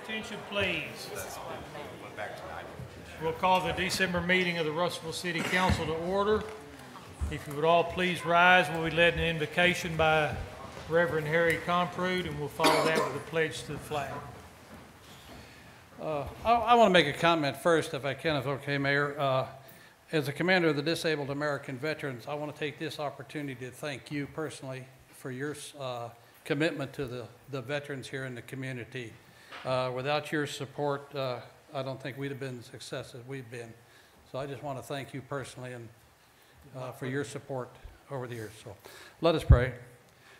Attention, please. We'll call the December meeting of the Russellville City Council to order. If you would all please rise, we'll be led in an invocation by Reverend Harry Comprud, and we'll follow that with a pledge to the flag. I want to make a comment first, if I can, if okay, Mayor. As the commander of the Disabled American Veterans, I want to take this opportunity to thank you personally for your commitment to the veterans here in the community. Without your support, I don't think we'd have been the success as we've been. So I just want to thank you personally and for your support over the years. So let us pray.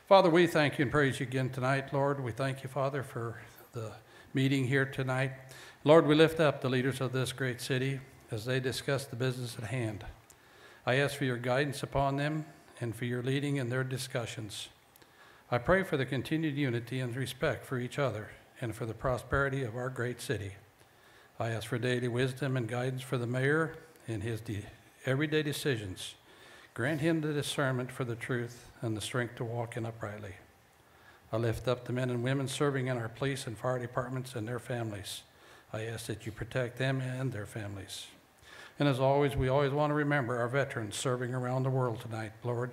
Father, we thank you and praise you again tonight, Lord. We thank you, Father, for the meeting here tonight. Lord, we lift up the leaders of this great city as they discuss the business at hand. I ask for your guidance upon them and for your leading in their discussions. I pray for the continued unity and respect for each other and for the prosperity of our great city. I ask for daily wisdom and guidance for the mayor in his everyday decisions. Grant him the discernment for the truth and the strength to walk in uprightly. I lift up the men and women serving in our police and fire departments and their families. I ask that you protect them and their families. And as always, we always want to remember our veterans serving around the world tonight, Lord,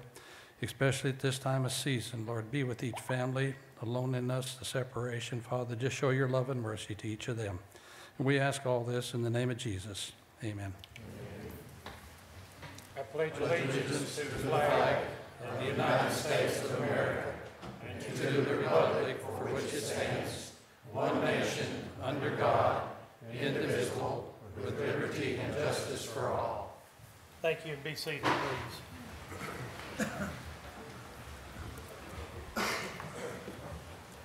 especially at this time of season. Lord, be with each family, the loneliness, the separation. Father, just show your love and mercy to each of them. And we ask all this in the name of Jesus. Amen. I pledge allegiance to the flag of the United States of America and to the republic for which it stands, one nation, under God, indivisible, with liberty and justice for all. Thank you, and be seated, please.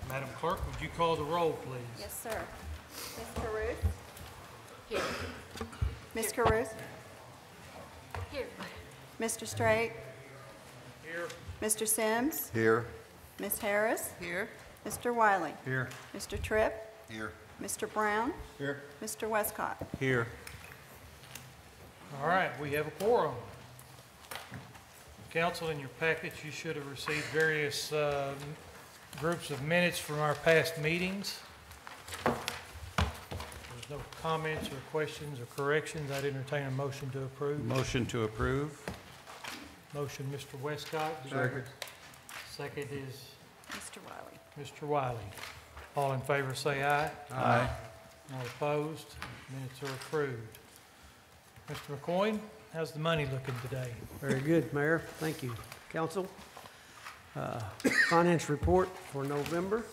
Madam Clerk, would you call the roll, please? Yes, sir. Ms. Caruth? Here. Ms. Caruth? Here. Mr. Straight? Here. Mr. Sims? Here. Ms. Harris? Here. Mr. Wiley? Here. Mr. Tripp? Here. Mr. Brown? Here. Mr. Westcott? Here. All right, we have a quorum. Council, in your packets, you should have received various groups of minutes from our past meetings. There's no comments or questions or corrections. I'd entertain a motion to approve. Motion to approve. Motion, Mr. Westcott. Second. Second is Mr. Wiley? Mr. Wiley. All in favor say aye. Aye. All opposed? Minutes are approved. Mr. McCoy, how's the money looking today? Very good, Mayor. Thank you. Council, finance report for November.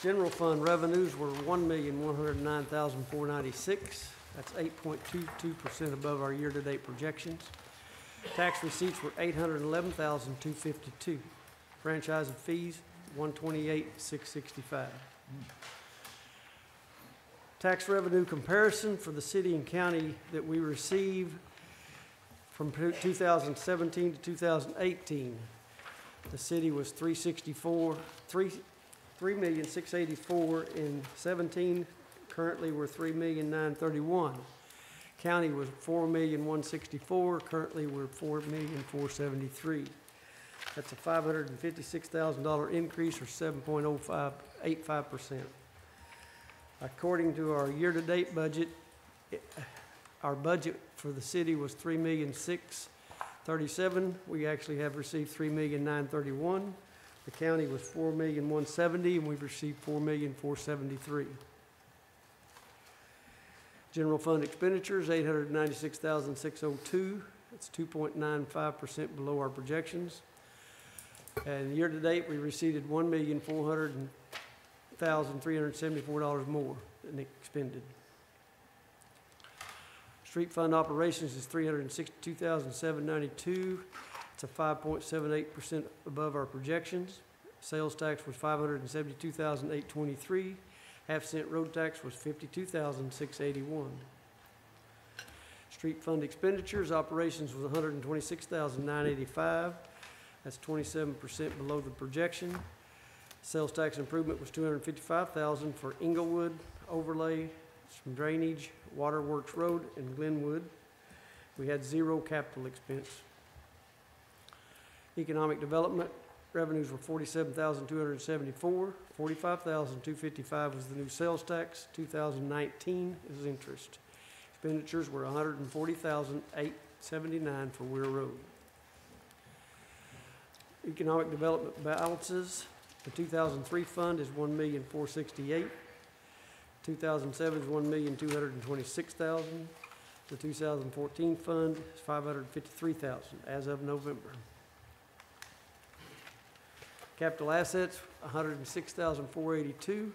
General fund revenues were $1,109,496. That's 8.22% above our year-to-date projections. Tax receipts were $811,252. Franchise and fees, $128,665. Tax revenue comparison for the city and county that we receive from 2017 to 2018. The city was $3,684,000 in 17. Currently, we're $3,931,000. County was $4,164,000. Currently, we're $4,473,000. That's a $556,000 increase, or 7.85%. According to our year-to-date budget, our budget for the city was $3,637,000. We actually have received $3,931,000. The county was $4,170,000, and we've received $4,473,000. General fund expenditures, $896,602. That's 2.95% below our projections. And year-to-date, we received $1,400,374 more than expended. Street fund operations is $362,792. It's a 5.78% above our projections. Sales tax was $572,823. Half-cent road tax was $52,681. Street fund expenditures, operations was $126,985. That's 27% below the projection. Sales tax improvement was $255,000 for Inglewood, overlay, some drainage, Waterworks Road, and Glenwood. We had zero capital expense. Economic development revenues were $47,274. $45,255 was the new sales tax. 2019 is interest. Expenditures were $140,879 for Weir Road. Economic development balances, the 2003 fund is $1,468,000. 2007 is $1,226,000. The 2014 fund is $553,000 as of November. Capital assets, $106,482.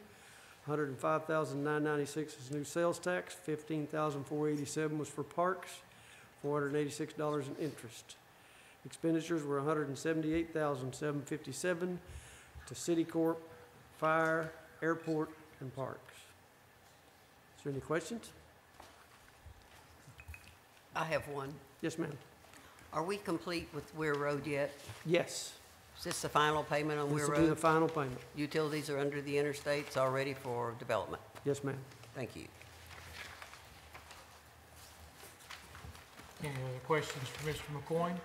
$105,996 is new sales tax. $15,487 was for parks. $486 in interest. Expenditures were $178,757 to City Corp, Fire, Airport, and Parks. Is there any questions? I have one. Yes, ma'am. Are we complete with Weir Road yet? Yes. Is this the final payment on This Weir will be the Road? final payment. Utilities are under the interstates, all ready for development. Yes, ma'am. Thank you. Any other questions for Mr. McCoyne?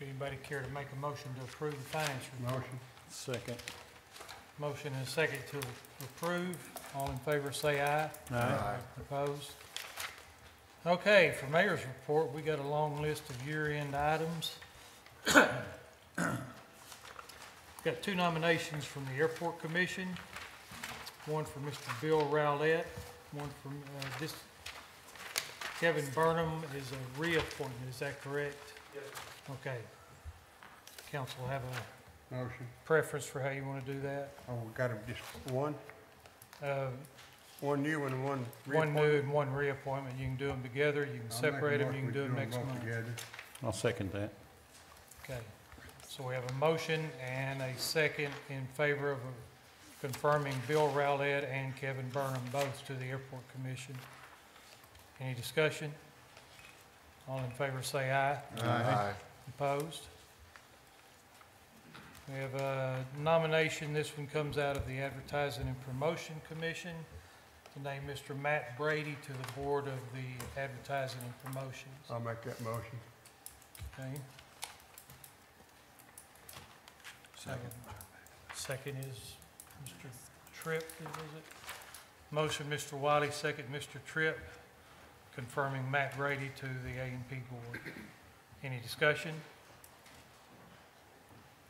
Anybody care to make a motion to approve the finance report? Motion. Second. Motion and a second to approve. All in favor say aye. Aye. Opposed? Okay, for mayor's report, we got a long list of year-end items. Got two nominations from the Airport Commission, one for Mr. Bill Rowlett, one from, this, Kevin Burnham is a reappointment, is that correct? Yes. Okay. Council have a Motion. preference for how you want to do that? Oh, we got just one? Uh, One new one and one One new and one reappointment, you can do them together, you can separate them, you can do them next month. I'll second that. Okay, so we have a motion and a second in favor of confirming Bill Rowlett and Kevin Burnham both to the Airport Commission. Any discussion? All in favor say aye. Aye. Opposed? We have a nomination, this one comes out of the Advertising and Promotion Commission, to name Mr. Matt Brady to the Board of the Advertising and Promotions. I'll make that motion. Okay. Second is Mr. Tripp, is it? Motion, Mr. Wiley, second, Mr. Tripp, confirming Matt Brady to the A&P Board. Any discussion?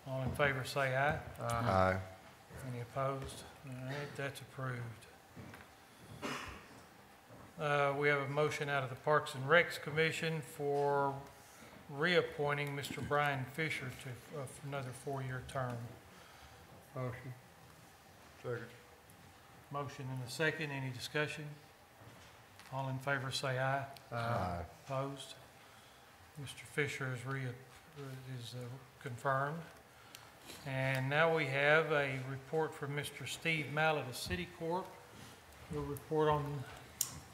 All in favor say aye. Aye. Any opposed? All right, that's approved. We have a motion out of the Parks and Recs Commission for reappointing Mr. Brian Fisher to, for another 4-year term. Motion. Second. Motion and a second, any discussion? All in favor say aye. Aye. Opposed? Mr. Fisher is confirmed. And now we have a report from Mr. Steve Mallett of City Corp. He'll report on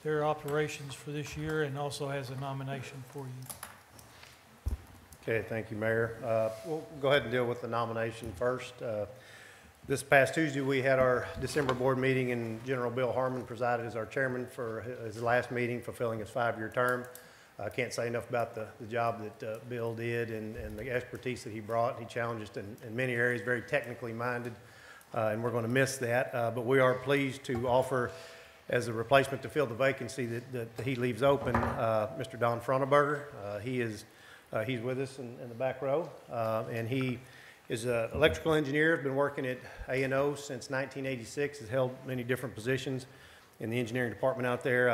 their operations for this year and also has a nomination for you. Okay, thank you, Mayor. We'll go ahead and deal with the nomination first. This past Tuesday, we had our December board meeting, and General Bill Harmon presided as our chairman for his last meeting, fulfilling his 5-year term. I can't say enough about the job that Bill did and the expertise that he brought. He challenged us in many areas, very technically minded, and we're going to miss that. But we are pleased to offer, as a replacement to fill the vacancy that he leaves open, Mr. Don Frontenberger. He's with us in the back row, and he is an electrical engineer, been working at A&O since 1986, has held many different positions in the engineering department out there.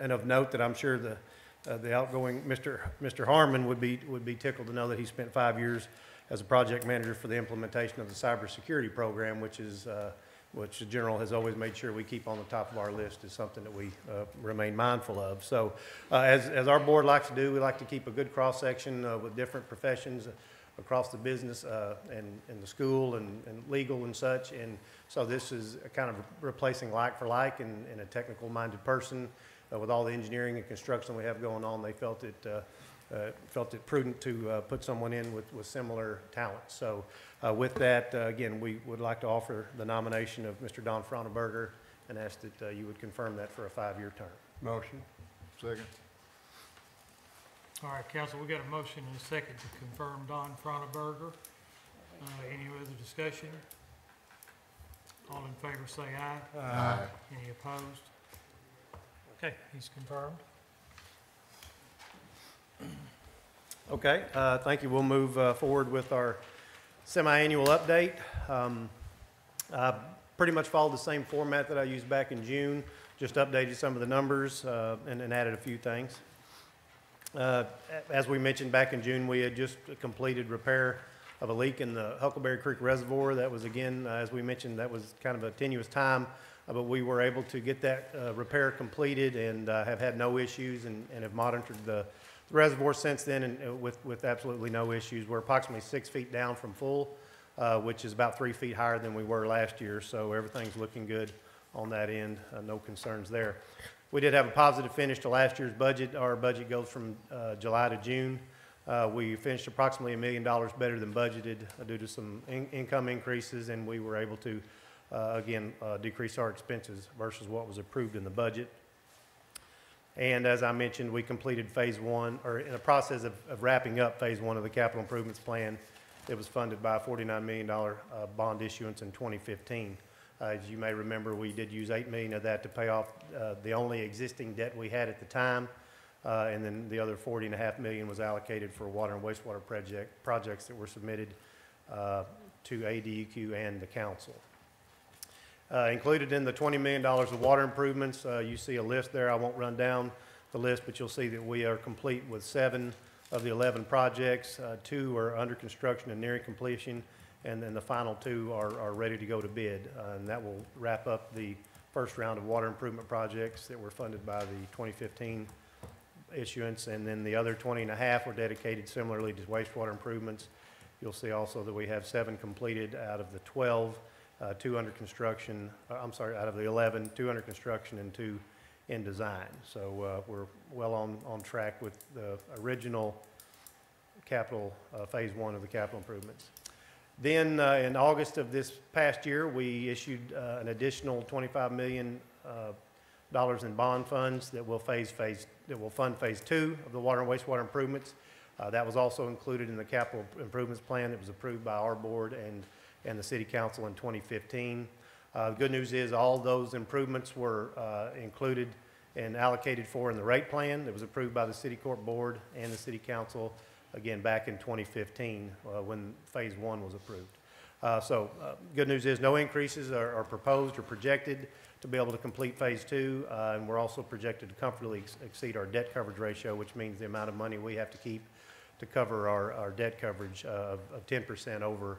And of note that I'm sure the outgoing Mr. Harmon would be tickled to know that he spent 5 years as a project manager for the implementation of the cybersecurity program, which the General has always made sure we keep on the top of our list, is something that we remain mindful of. So as our board likes to do, we like to keep a good cross-section with different professions across the business and the school and legal and such. And so this is a kind of replacing like for like and a technical-minded person. With all the engineering and construction we have going on, they felt it prudent to put someone in with similar talents. So with that, again, we would like to offer the nomination of Mr. Don Frontenberger and ask that you would confirm that for a 5-year term. Motion. Second. All right, council, we got a motion and a second to confirm Don Frontenberger. Any other discussion? All in favor say aye. Aye. Any opposed? Okay, he's confirmed. Okay, thank you. We'll move forward with our semi-annual update. I pretty much followed the same format that I used back in June, just updated some of the numbers and added a few things. As we mentioned back in June, we had just completed repair of a leak in the Huckleberry Creek Reservoir. That was, again, as we mentioned, that was kind of a tenuous time, but we were able to get that repair completed and have had no issues and have monitored the reservoir since then and with absolutely no issues. We're approximately 6 feet down from full, which is about 3 feet higher than we were last year, so everything's looking good on that end. No concerns there. We did have a positive finish to last year's budget. Our budget goes from July to June. We finished approximately $1 million better than budgeted due to some income increases, and we were able to, again, decrease our expenses versus what was approved in the budget. And as I mentioned, we completed phase one, or in the process of wrapping up phase one of the capital improvements plan. It was funded by a $49 million bond issuance in 2015. As you may remember, we did use $8 million of that to pay off the only existing debt we had at the time. And then the other $40.5 million was allocated for water and wastewater projects that were submitted to ADEQ and the council. Included in the $20 million of water improvements, you see a list there. I won't run down the list, but you'll see that we are complete with 7 of the 11 projects. 2 are under construction and nearing completion, and then the final 2 are ready to go to bid. And that will wrap up the first round of water improvement projects that were funded by the 2015 issuance, and then the other 20.5 were dedicated similarly to wastewater improvements. You'll see also that we have 7 completed out of the 12, 2 under construction, out of the 11, 2 under construction and 2 in design. So we're well on track with the original capital, phase 1 of the capital improvements. Then in August of this past year, we issued an additional $25 million in bond funds that will fund phase 2 of the water and wastewater improvements. That was also included in the capital improvements plan that was approved by our board and the city council in 2015. The good news is all those improvements were included and allocated for in the rate plan that was approved by the city court board and the city council, again, back in 2015 when phase 1 was approved. Good news is no increases are proposed or projected to be able to complete phase 2, and we're also projected to comfortably exceed our debt coverage ratio, which means the amount of money we have to keep to cover our debt coverage of 10% over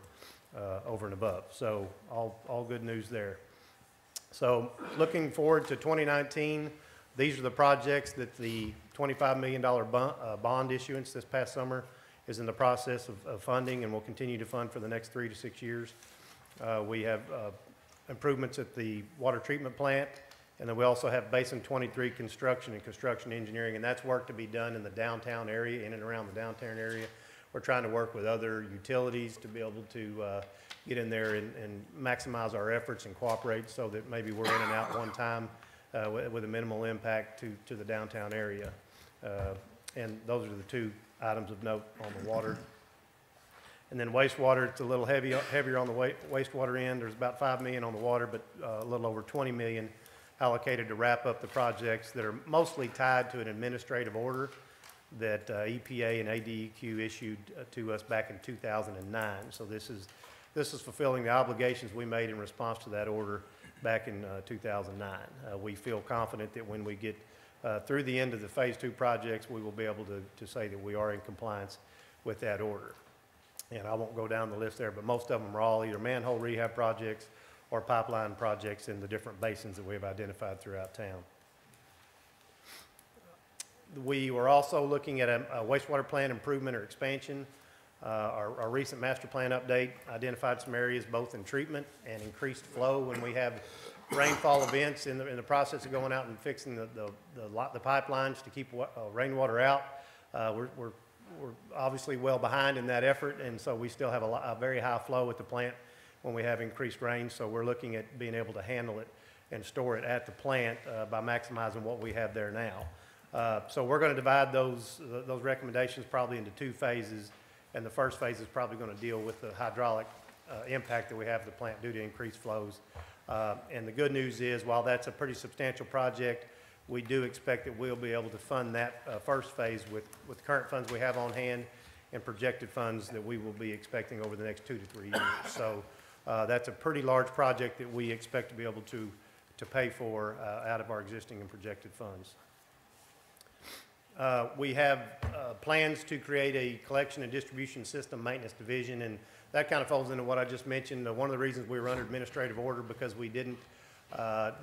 and above. So all good news there. So looking forward to 2019, these are the projects that the $25 million bond issuance this past summer is in the process of funding and will continue to fund for the next 3 to 6 years. We have improvements at the water treatment plant, and then we also have Basin 23 construction and construction engineering, and that's work to be done in the downtown area, in and around the downtown area. We're trying to work with other utilities to be able to get in there and maximize our efforts and cooperate so that maybe we're in and out one time with a minimal impact to the downtown area. And those are the 2 items of note on the water. And then wastewater, it's a little heavier on the wastewater end. There's about $5 million on the water, but a little over $20 million allocated to wrap up the projects that are mostly tied to an administrative order that EPA and ADEQ issued to us back in 2009. So this is fulfilling the obligations we made in response to that order back in 2009. We feel confident that when we get through the end of the phase 2 projects, we will be able to say that we are in compliance with that order. And I won't go down the list there, but most of them are all either manhole rehab projects or pipeline projects in the different basins that we have identified throughout town. We were also looking at a wastewater plant improvement or expansion. Our recent master plan update identified some areas both in treatment and increased flow when we have rainfall events in the process of going out and fixing the pipelines to keep rainwater out. We're obviously well behind in that effort, and so we still have a very high flow at the plant when we have increased rain, so we're looking at being able to handle it and store it at the plant by maximizing what we have there now. So we're going to divide those recommendations probably into two phases, and the first phase is probably going to deal with the hydraulic impact that we have of the plant due to increased flows. And the good news is, while that's a pretty substantial project, we do expect that we'll be able to fund that first phase with current funds we have on hand and projected funds that we will be expecting over the next 2 to 3 years. So that's a pretty large project that we expect to be able to pay for out of our existing and projected funds. We have plans to create a collection and distribution system maintenance division, and that kind of falls into what I just mentioned. One of the reasons we were under administrative order because we didn't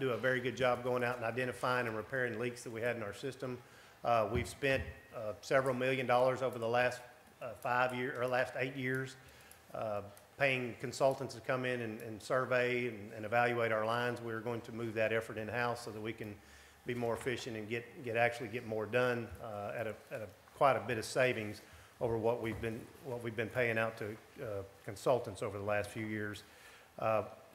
do a very good job going out and identifying and repairing leaks that we had in our system. We've spent several $1 million over the last 8 years paying consultants to come in and survey and evaluate our lines. We're going to move that effort in-house so that we can be more efficient and get more done at quite a bit of savings over what we've been paying out to consultants over the last few years.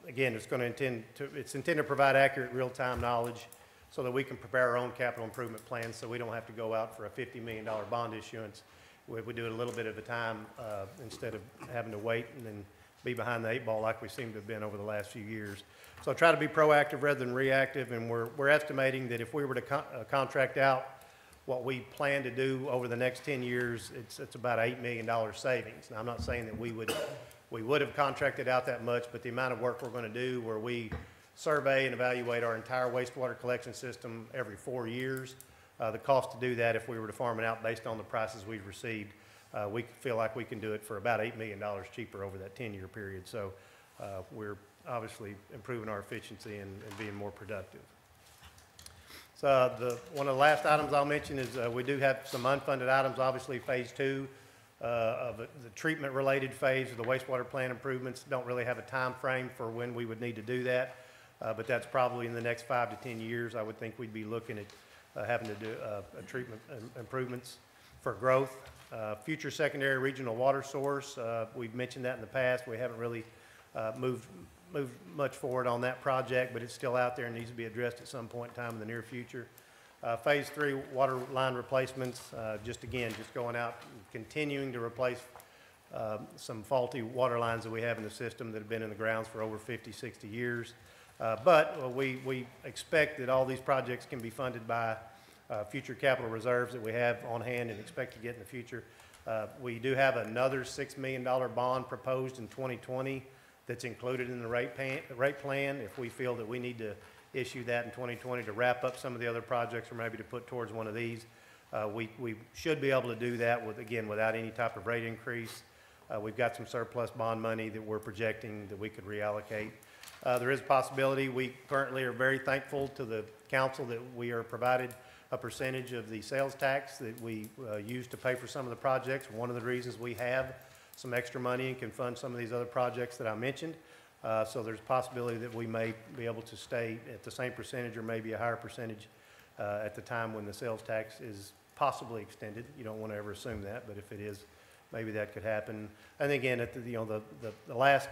Again, it's intended to provide accurate real-time knowledge so that we can prepare our own capital improvement plans so we don't have to go out for a $50 million bond issuance. We do it a little bit at a time instead of having to wait and then be behind the 8 ball like we seem to have been over the last few years. So try to be proactive rather than reactive, and we're estimating that if we were to contract out what we plan to do over the next 10 years, it's about $8 million savings. Now, I'm not saying that we would have contracted out that much, but the amount of work we're going to do where we survey and evaluate our entire wastewater collection system every 4 years, the cost to do that if we were to farm it out based on the prices we've received, we feel like we can do it for about $8 million cheaper over that 10-year period. So we're obviously improving our efficiency and being more productive. So one of the last items I'll mention is we do have some unfunded items. Obviously, phase 2 of the treatment-related phase of the wastewater plant improvements don't really have a time frame for when we would need to do that, but that's probably in the next 5 to 10 years. I would think we'd be looking at having to do treatment improvements for growth. Future secondary regional water source, we've mentioned that in the past. We haven't really moved much forward on that project, but it's still out there and needs to be addressed at some point in time in the near future. Phase 3 water line replacements, just going out and continuing to replace some faulty water lines that we have in the system that have been in the grounds for over 50, 60 years. But we expect that all these projects can be funded by future capital reserves that we have on hand and expect to get in the future. We do have another $6 million bond proposed in 2020 that's included in the rate plan. If we feel that we need to issue that in 2020 to wrap up some of the other projects or maybe to put towards one of these, we should be able to do that without any type of rate increase. We've got some surplus bond money that we're projecting that we could reallocate. There is a possibility. We currently are very thankful to the council that we are provided a percentage of the sales tax that we use to pay for some of the projects. One of the reasons we have some extra money and can fund some of these other projects that I mentioned. So there's a possibility that we may be able to stay at the same percentage or maybe a higher percentage at the time when the sales tax is possibly extended. You don't want to ever assume that, but if it is, maybe that could happen. And again, at the last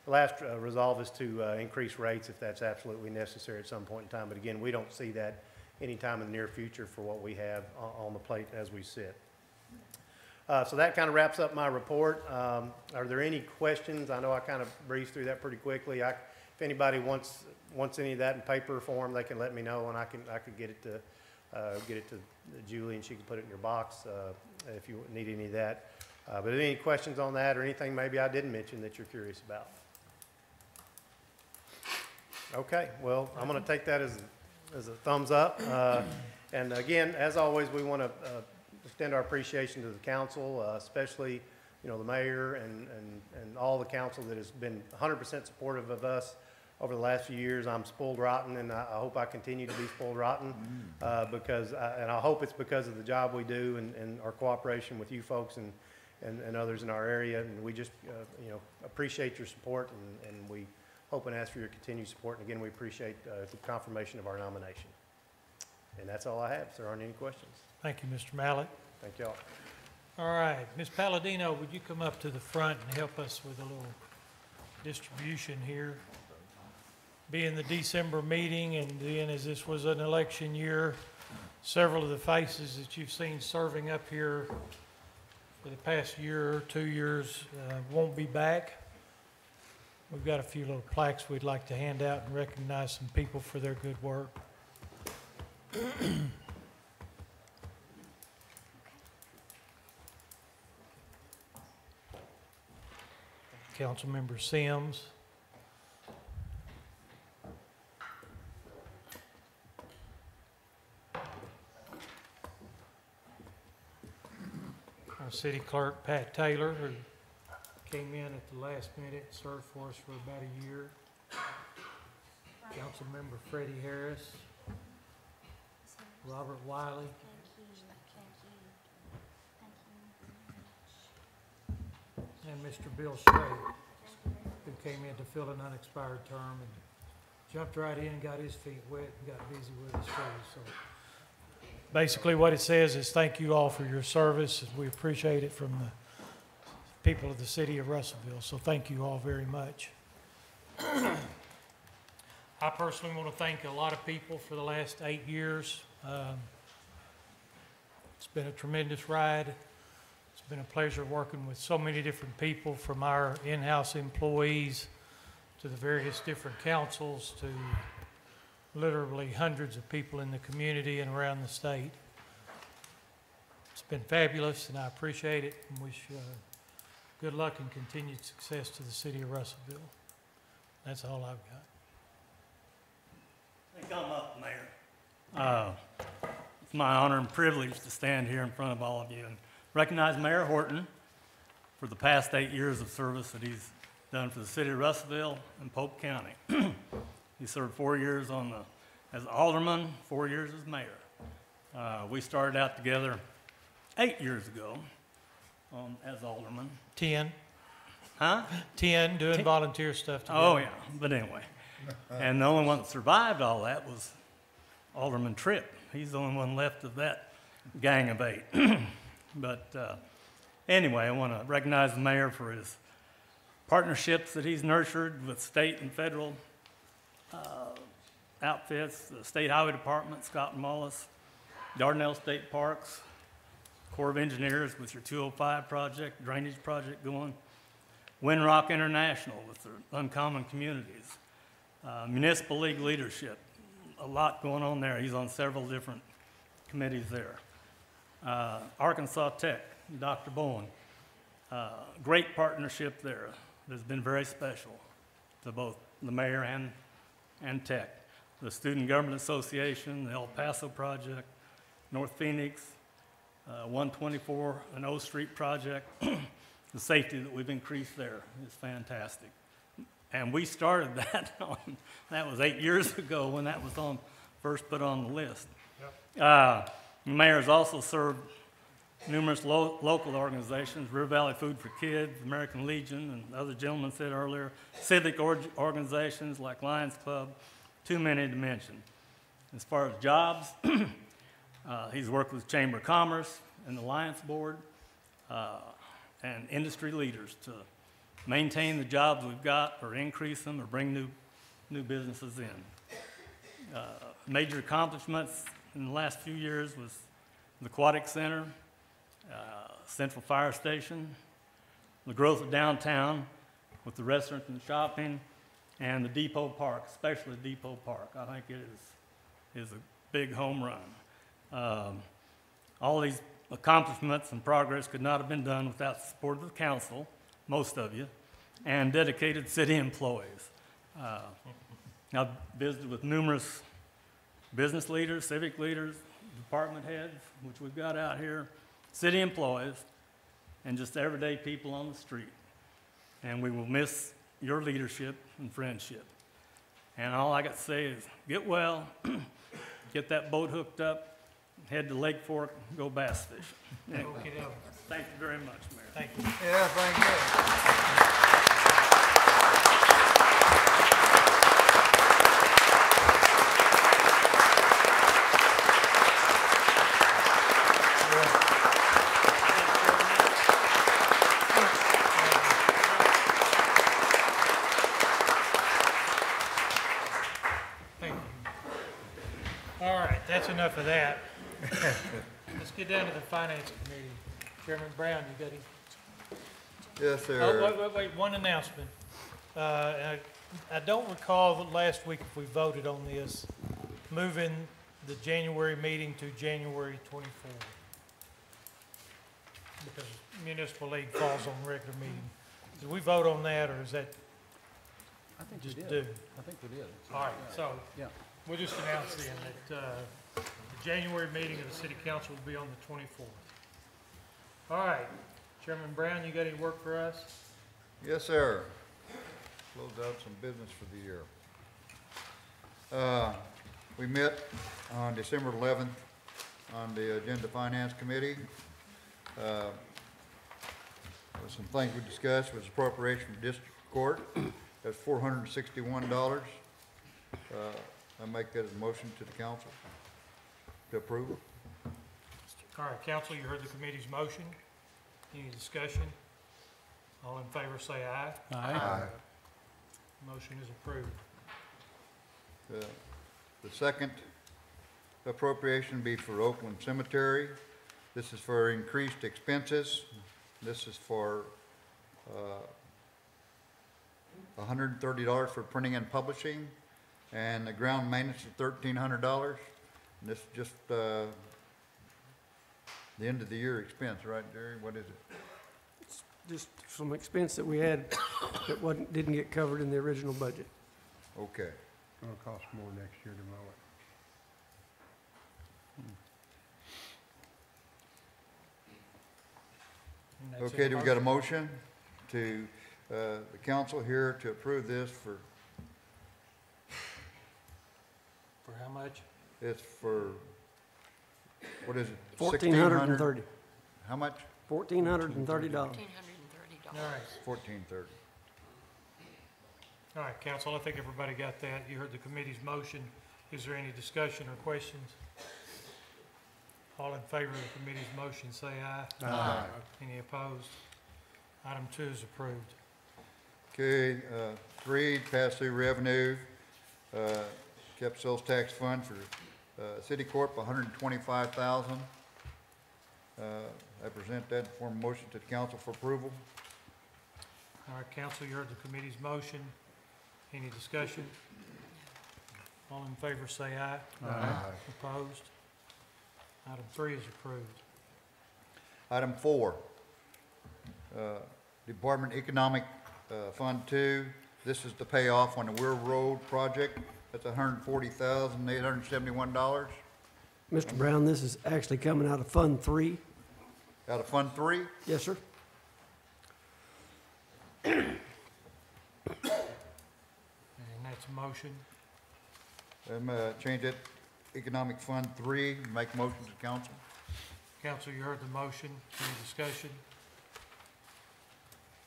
resolve is to increase rates if that's absolutely necessary at some point in time. But again, we don't see that anytime in the near future for what we have on the plate as we sit. So that kind of wraps up my report. Are there any questions? I know I kind of breezed through that pretty quickly. If anybody wants any of that in paper form, they can let me know, and I could get it to Julie, and she can put it in your box if you need any of that. But any questions on that or anything maybe I didn't mention that you're curious about? Okay, well, I'm going to take that as a thumbs up. And again, as always, we want to extend our appreciation to the council, especially, the mayor and all the council that has been 100% supportive of us over the last few years. I'm spoiled rotten, and I hope I continue to be spoiled rotten because I hope it's because of the job we do and our cooperation with you folks and others in our area. And we just, appreciate your support, and we hope and ask for your continued support. And again, we appreciate the confirmation of our nomination. And that's all I have. If there aren't any questions. Thank you, Mr. Mallett. Thank y'all. All right, Ms. Palladino, would you come up to the front and help us with a little distribution here? Being the December meeting, and then as this was an election year, several of the faces that you've seen serving up here for the past year or 2 years won't be back. We've got a few little plaques we'd like to hand out and recognize some people for their good work. Councilmember Sims. Our city clerk, Pat Taylor, who came in at the last minute, served for us for about a year. Councilmember Freddie Harris, Robert Wiley, and Mr. Bill Strait, who came in to fill an unexpired term and jumped right in, got his feet wet, and got busy with his studies. So basically what it says is thank you all for your service, and we appreciate it from the people of the city of Russellville. So thank you all very much. I personally want to thank a lot of people for the last 8 years. It's been a tremendous ride. It's been a pleasure working with so many different people, from our in-house employees to the various different councils to literally hundreds of people in the community and around the state. It's been fabulous, and I appreciate it, and wish good luck and continued success to the city of Russellville. That's all I've got. Come up, Mayor. It's my honor and privilege to stand here in front of all of you and recognize Mayor Horton for the past 8 years of service that he's done for the city of Russellville and Polk County. He served 4 years as alderman, 4 years as mayor. We started out together 8 years ago as alderman. 10. Huh? 10, doing volunteer stuff together. Oh, yeah, but anyway. And the only one that survived all that was Alderman Tripp. He's the only one left of that gang of 8. But anyway, I want to recognize the mayor for his partnerships that he's nurtured with state and federal outfits, the State Highway Department, Scott and Mullis, Dardanelle State Parks, Corps of Engineers with your 205 project, drainage project going, Windrock International with their Uncommon Communities, Municipal League leadership, a lot going on there. He's on several different committees there. Arkansas Tech, Dr. Bowen, great partnership there that's been very special to both the mayor and Tech. The Student Government Association, the El Paso Project, North Phoenix, 124 and O Street Project. The safety that we've increased there is fantastic. And we started that that was 8 years ago when that was first put on the list. Yep. The mayor's also served numerous local organizations, River Valley Food for Kids, American Legion, and other gentlemen said earlier, civic organizations like Lions Club, too many to mention. As far as jobs, he's worked with Chamber of Commerce and the Alliance Board and industry leaders to maintain the jobs we've got or increase them or bring new businesses in. Major accomplishments in the last few years was the Aquatic Center, Central Fire Station, the growth of downtown with the restaurants and shopping, and the Depot Park, especially Depot Park. I think it is a big home run. All these accomplishments and progress could not have been done without the support of the council, most of you, and dedicated city employees. I've visited with numerous business leaders, civic leaders, department heads, which we've got out here, city employees, and just everyday people on the street. And we will miss your leadership and friendship. And all I got to say is get well, get that boat hooked up, head to Lake Fork, go bass fishing. Anyway, thank you very much, Mayor. Thank you. Yeah, thank you. Thank you. All right, that's enough of that. Let's get down to the Finance Committee. Chairman Brown, you got any? Yes, Oh, sir. wait, one announcement. I don't recall that last week if we voted on this, moving the January meeting to January 24th. Because municipal league falls on regular meeting. Did we vote on that, or is that I think we just did. due? I think we did. All right, so Yeah. we'll just announce then that the January meeting of the city council will be on the 24th. All right, Chairman Brown, you got any work for us? Yes, sir. Close out some business for the year. We met on December 11th on the Agenda Finance Committee. There was some things we discussed was appropriation from district court. That's $461. I make that as a motion to the council to approve it. All right, council, you heard the committee's motion. Any discussion? All in favor say aye. Aye. Motion is approved. The second appropriation be for Oakland Cemetery. This is for increased expenses. This is for $130 for printing and publishing, and the ground maintenance is $1,300. And this is just the end of the year expense, right, Jerry? What is it? Just some expense that we had that didn't get covered in the original budget. Okay. It'll cost more next year to mow it. And that's Okay, in do we the got a motion to, the council here to approve this for, For how much? it's for, what is it? $1,430. How much? $1,430. All right, $1,430. all right, council, I think everybody got that. You heard the committee's motion. Is there any discussion or questions? All in favor of the committee's motion, say aye. Aye. Any opposed? Item 2 is approved. Okay, 3, pass-through revenue, kept sales tax fund for City Corp, $125,000. I present that in form of motion to the council for approval. All right, council, you heard the committee's motion. Any discussion? All in favor, say aye. Aye. Opposed? Item 3 is approved. Item 4, Department Economic Fund 2. This is the payoff on the Weir Road project. That's $140,871. Mr. Brown, this is actually coming out of Fund 3. Out of Fund 3, Yes, sir. And that's a motion. change it, Economic Fund 3, make motion to council. Council, you heard the motion. Any discussion?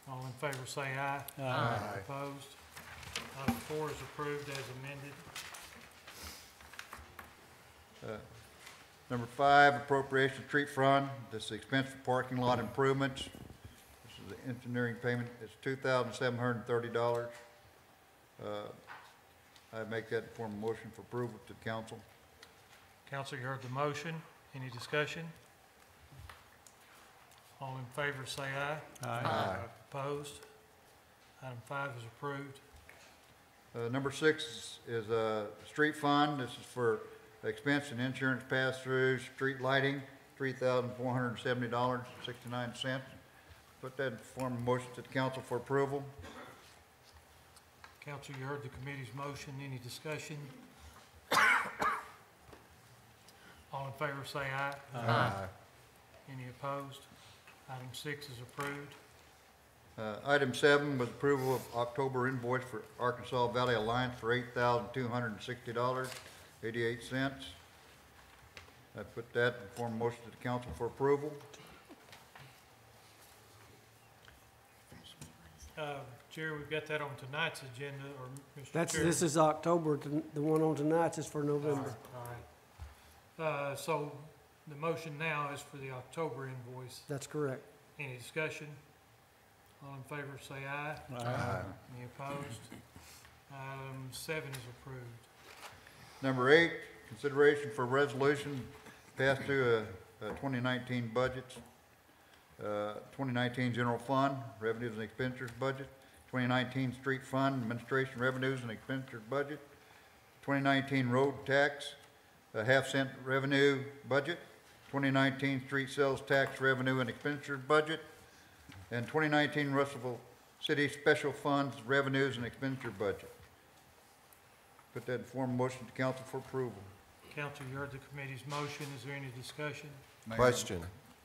All in favor, say aye. Aye. Opposed? Item 4 is approved as amended. Number 5, appropriation street fund. This is expense for parking lot improvements. This is the engineering payment. It's $2,730. I make that in form of motion for approval to the council. Council, you heard the motion. Any discussion? All in favor, say aye. Aye. Opposed? Item 5 is approved. Number 6 is a street fund. This is for expense and insurance pass-through, street lighting, $3,470.69. Put that in form of motion to the council for approval. Council, you heard the committee's motion. Any discussion? All in favor, say aye. Aye. Any opposed? Item 6 is approved. Item 7 was approval of October invoice for Arkansas Valley Alliance for $8,260.88. I put that in form of motion to the council for approval. Jerry, we've got that on tonight's agenda, or Mr. This Chairman? is October, the one on tonight's is for November. All right. So the motion now is for the October invoice. That's correct. Any discussion? All in favor, say aye. Aye. Any opposed? Item 7 is approved. Number 8, consideration for resolution pass through 2019 budgets, 2019 general fund, revenues and expenditures budget, 2019 street fund, administration revenues and expenditures budget, 2019 road tax, half-cent revenue budget, 2019 street sales tax revenue and expenditures budget, and 2019 Russellville City Special Funds revenues and expenditure budget. Put that in form of motion to council for approval. Council, you heard the committee's motion. Is there any discussion? Mayor, Question.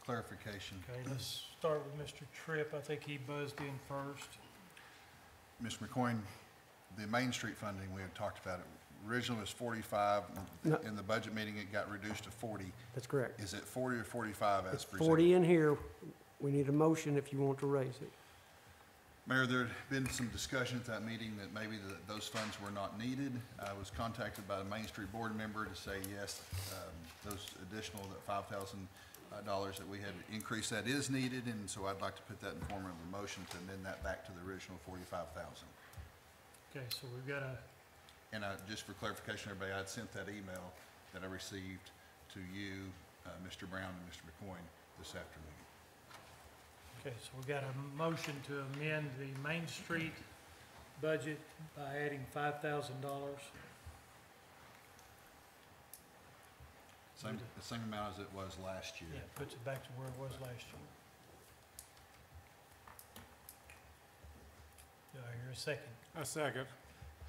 Clarification. Okay, let's start with Mr. Tripp. I think he buzzed in first. Mr. McCoyne, the Main Street funding, we had talked about it, originally was 45. No. In the budget meeting, it got reduced to 40. That's correct. Is it 40 or 45 as It's presented? 40 in here. We need a motion if you want to raise it. Mayor, there had been some discussion at that meeting that maybe those funds were not needed. I was contacted by a Main Street board member to say, yes, those additional, that $5,000 that we had increased, that is needed, and so I'd like to put that in form of a motion to amend that back to the original 45,000. Okay, so we've got a, And just for clarification, everybody, I'd sent that email that I received to you, Mr. Brown and Mr. McCoyne this afternoon. okay, so we've got a motion to amend the Main Street budget by adding $5,000. The same amount as it was last year. Yeah, puts it back to where it was last year. Do I hear a second? A second.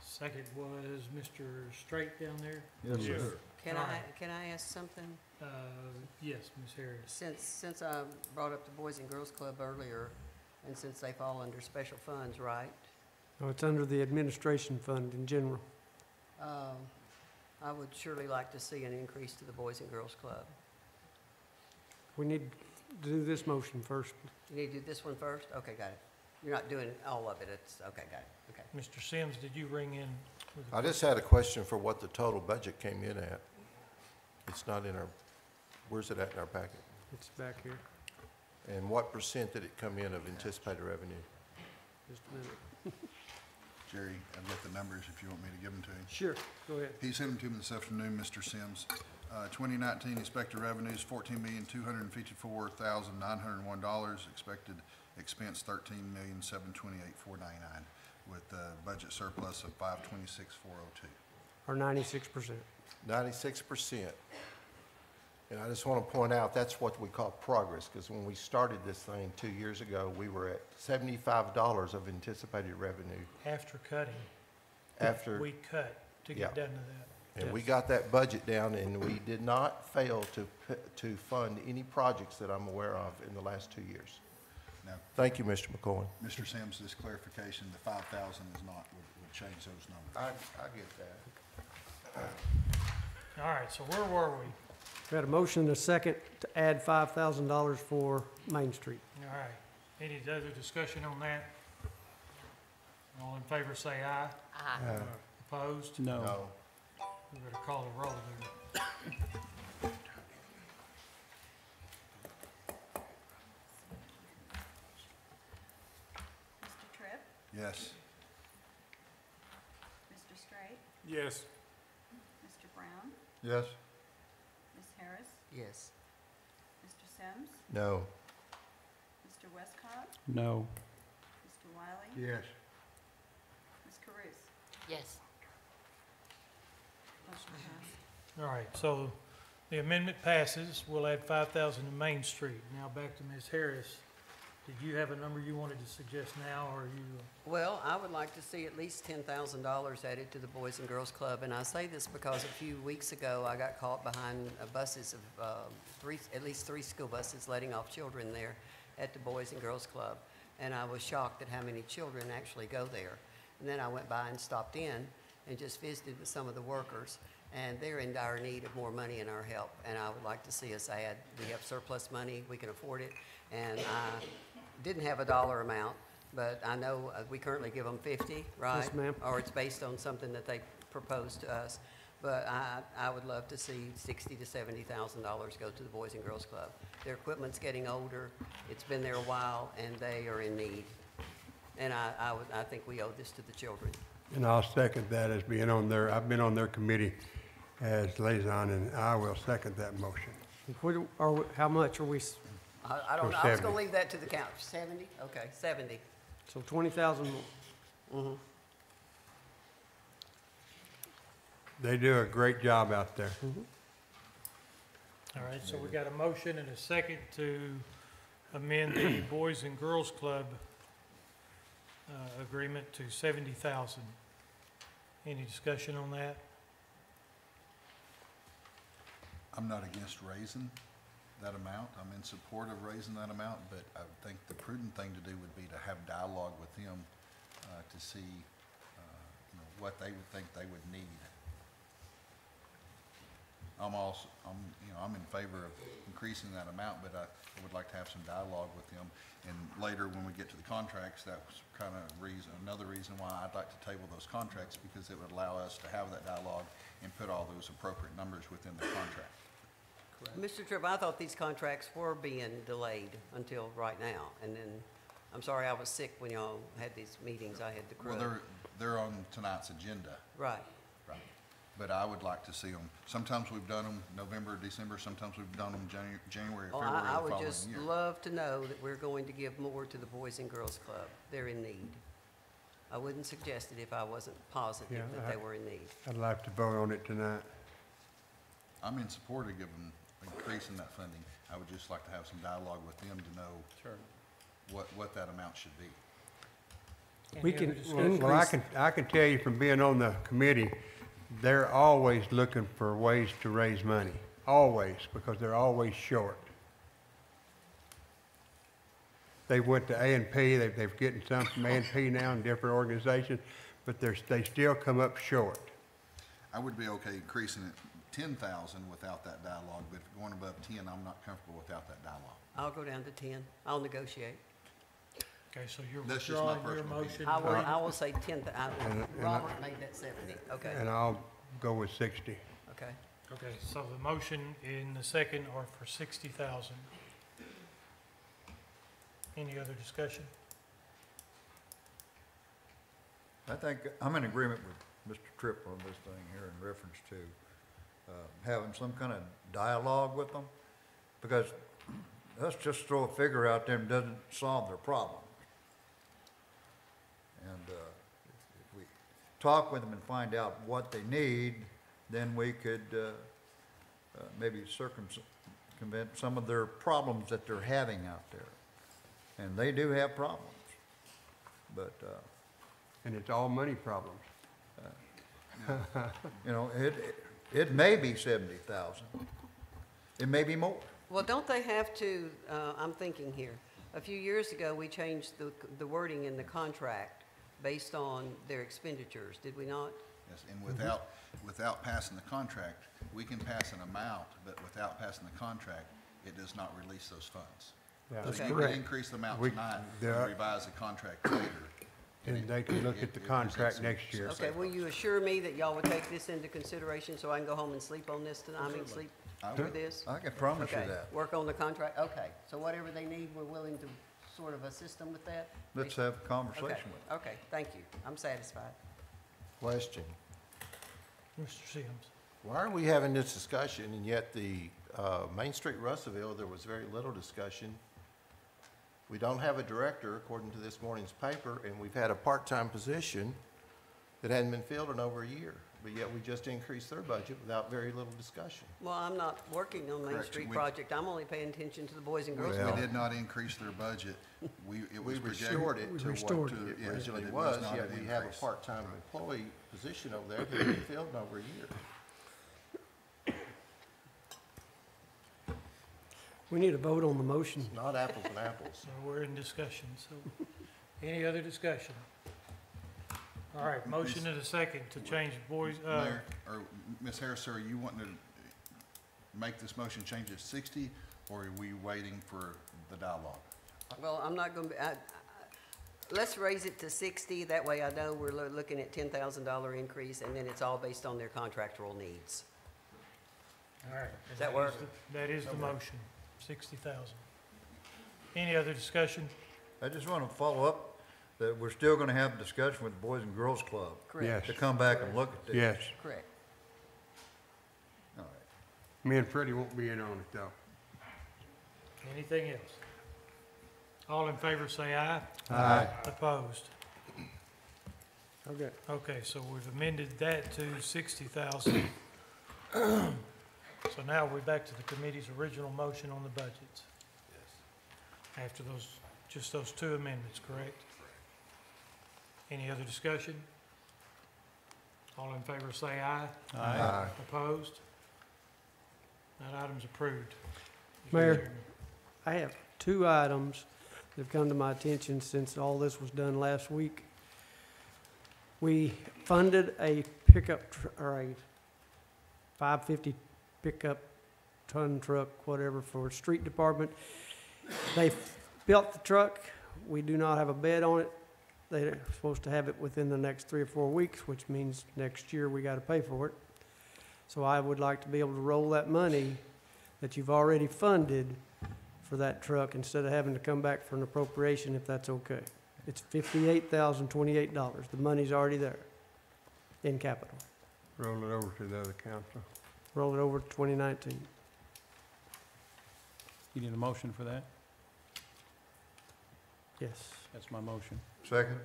Second was Mr. Straight down there. Yes, sir. Can All I, right. can I ask something? Yes, Ms. Harris. Since I brought up the Boys and Girls Club earlier, and since they fall under special funds, right? No, it's under the administration fund in general. I would surely like to see an increase to the Boys and Girls Club. We need to do this motion first. You need to do this one first? Okay, got it. You're not doing all of it, it's, okay, got it, okay. Mr. Sims, did you ring in with a I just had a question for what the total budget came in at. It's not in our, where's it at in our packet? It's back here. And what percent did it come in of anticipated revenue? Just a minute. Jerry, I've got the numbers if you want me to give them to you. Sure, go ahead. He sent them to me this afternoon, Mr. Sims. 2019 expected revenues, $14,254,901. Expected expense, $13,728,499, with budget surplus of $526,402. Or 96%. 96%. And I just want to point out, that's what we call progress, because when we started this thing 2 years ago, we were at $75 of anticipated revenue after cutting? after, We cut to get Yeah. down to that. and we got that budget down, and we did not fail to fund any projects that I'm aware of in the last 2 years. Now, Thank you, Mr. McCoy. Mr. Sims, this clarification, the 5,000 is not, would change those numbers. I get that. All right, so where were we? We had a motion and a second to add $5,000 for Main Street. All right. Any other discussion on that? All in favor say aye. Aye. Opposed? No. We better call a roll there. Mr. Tripp? Yes. Mr. Straight? Yes. Mr. Brown? Yes, Ms. Harris? Yes. Mr. Sims? No. Mr. Westcott? No. Mr. Wiley? yes. Ms. Caruth? Yes. Motion passed. All right, so the amendment passes. We'll add 5,000 to Main Street. Now back to Ms. Harris. Did you have a number you wanted to suggest now, or are you? Well, I would like to see at least $10,000 added to the Boys and Girls Club, and I say this because a few weeks ago, I got caught behind buses of at least three school buses letting off children there at the Boys and Girls Club, and I was shocked at how many children actually go there. And then I went by and stopped in and just visited with some of the workers, and they're in dire need of more money and our help, and I would like to see us add. We have surplus money, we can afford it, and I didn't have a dollar amount, but I know we currently give them 50, right? Yes, ma'am. Or it's based on something that they propose to us. But I would love to see $60,000 to $70,000 go to the Boys and Girls Club. Their equipment's getting older, it's been there a while, and they are in need. And I think we owe this to the children. And I'll second that as being on their, I've been on their committee as liaison, and I will second that motion. How much are we, I don't know, I was gonna leave that to the council. 70? Okay, 70. so 20,000 more? They do a great job out there. All right, so we got a motion and a second to amend the Boys and Girls Club agreement to 70,000. Any discussion on that? I'm not against raising that amount. I'm in support of raising that amount, but I would think the prudent thing to do would be to have dialogue with them to see, what they would think they would need. I'm in favor of increasing that amount, but I would like to have some dialogue with them. And later, when we get to the contracts, that was kind of another reason why I'd like to table those contracts, because it would allow us to have that dialogue and put all those appropriate numbers within the contract. Mr. Tripp, I thought these contracts were being delayed until right now, and then, I'm sorry, I was sick when y'all had these meetings, I had the Well, crud. they're on tonight's agenda. Right. Right. But I would like to see them. Sometimes we've done them November, December, sometimes we've done them January, Oh, February I of the would following just year. love to know that we're going to give more to the Boys and Girls Club. They're in need. I wouldn't suggest it if I wasn't positive Yeah, that they were in need. I'd like to vote on it tonight. I'm in support of increasing that funding. I would just like to have some dialogue with them to know what that amount should be. We Any can other discussion? Well, I can tell you from being on the committee, they're always looking for ways to raise money, always, because they're always short. They went to A&P, they're getting some from A&P now in different organizations, but they still come up short. I would be okay increasing it 10,000 without that dialogue, but if going above 10, I'm not comfortable without that dialogue. I'll go down to 10. I'll negotiate. Okay, so you're That's just my withdrawing your personal motion. opinion. I will say 10, And Robert made that 70. Okay, And I'll go with 60. okay. Okay, so the motion and the second are for 60,000. Any other discussion? I think I'm in agreement with Mr. Tripp on this thing here in reference to having some kind of dialogue with them, because let's just throw a figure out there and doesn't solve their problem. And if we talk with them and find out what they need, then we could maybe circumvent some of their problems that they're having out there. And they do have problems, but And it's all money problems. it may be 70,000. It may be more. Well, don't they have to, I'm thinking here, a few years ago, we changed the wording in the contract based on their expenditures, did we not? Yes, and without passing the contract, we can pass an amount, but without passing the contract, it does not release those funds. Yeah. So Okay. you can Correct. increase the amount We- tonight there and are- revise the contract later. And they can look at the It contract presents next year. Okay, will you assure me that y'all would take this into consideration so I can go home and sleep on this tonight, sleep I through would. this? I can promise you Okay, that. work on the contract, okay. So whatever they need, we're willing to sort of assist them with that? Let's have a Okay, conversation with them. okay, thank you. I'm satisfied. Question. Mr. Sims? Why are we having this discussion, and yet the Main Street Russellville, there was very little discussion? We don't have a director, according to this morning's paper, and we've had a part-time position that hadn't been filled in over a year, but yet we just increased their budget without very little discussion. Well, I'm not working on Main Correct. Street We- project. I'm only paying attention to the Boys and Girls We Club. did not increase their budget. It We was projected. restored it to restored what it. it Yeah, originally but it was was, not yet an we have a increase. part-time employee position over there that hasn't been filled in over a year. We need a vote on the motion. Not apples and apples. So we're in discussion, so any other discussion? All right, motion and a second to change boys, Mayor, or Ms. Harris, sir, are you wanting to make this motion change it to 60, or are we waiting for the dialogue? Well, I'm not going to, let's raise it to 60. That way I know we're looking at $10,000 increase, and then it's all based on their contractual needs. all right. Does that work? That is the motion, 60,000. Any other discussion? I just want to follow up that we're still going to have a discussion with the Boys and Girls Club Correct. to come back and look at this. Yes. Correct. All right. Me and Freddie won't be in on it, though. Anything else? All in favor say aye. Aye. Opposed? Okay. Okay, so we've amended that to 60,000. So now we're back to the committee's original motion on the budgets. Yes. After those, just those two amendments, correct? Any other discussion? All in favor say aye. Aye. Opposed? That item's approved. Mr. Mayor. Chairman. I have two items that have come to my attention since all this was done last week. We funded a or a 550 pickup ton truck, whatever, for street department. They built the truck. We do not have a bed on it. They're supposed to have it within the next 3 or 4 weeks, which means next year we got to pay for it. So I would like to be able to roll that money that you've already funded for that truck instead of having to come back for an appropriation, if that's okay. It's $58,028. The money's already there in capital. Roll it over to the other council. Roll it over to 2019. You need a motion for that? Yes. That's my motion. Second?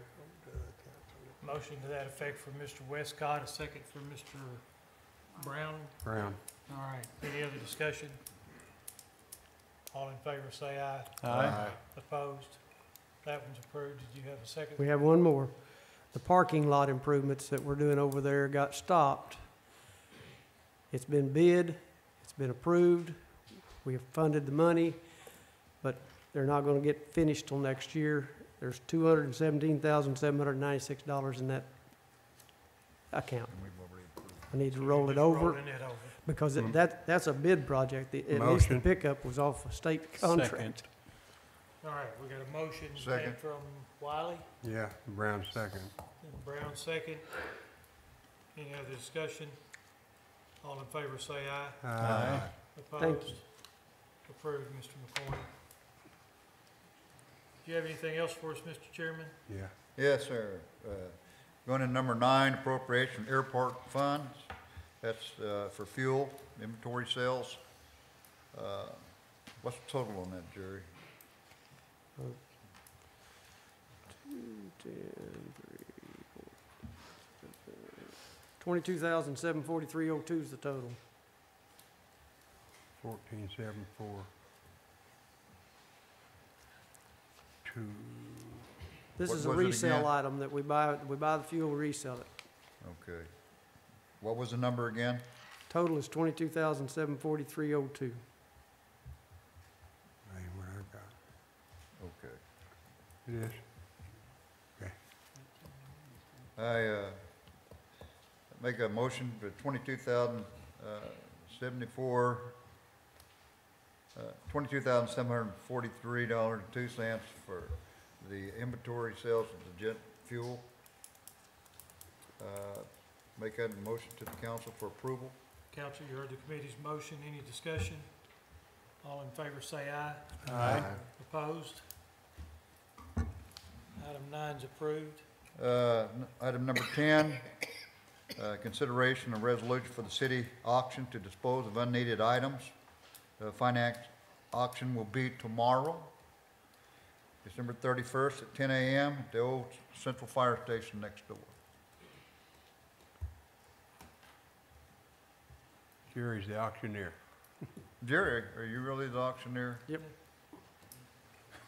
Motion to that effect for Mr. Westcott, a second for Mr. Brown. Brown. All right, any other discussion? All in favor say aye. Aye. Opposed? That one's approved. Did you have a second? We have one more. The parking lot improvements that we're doing over there got stopped. It's been bid, it's been approved, we have funded the money, but they're not gonna get finished till next year. There's $217,796 in that account. I need to roll it Just over, rolling it over. because that's a bid project. At least the Motion. pickup was off a state contract. Second. All right, we got a motion Second. made from Wiley Yeah, Brown second. and Brown second. Any other discussion? All in favor say aye. Aye. Opposed? Approved, Mr. McCoy. Do you have anything else for us, Mr. Chairman? Yeah. Yes, sir. Going to number 9, appropriation airport funds. That's for fuel, inventory sales. What's the total on that, Jerry? 22,743.02 is the total. 1474. 2. This What is a was it resale again? item that we buy the fuel, we resell it. Okay. What was the number again? Total is 22,743.02. Hey, what I got. Okay. It is. I make a motion for $22,743.02 for the inventory sales of the jet fuel. Make that a motion to the council for approval. Council, you heard the committee's motion. Any discussion? All in favor say aye. Aye. Opposed? Item 9's approved. Item number 10, consideration of resolution for the city auction to dispose of unneeded items. The finance auction will be tomorrow, December 31st at 10 a.m. at the old Central Fire Station next door. Jerry's the auctioneer. Jerry, are you really the auctioneer? Yep.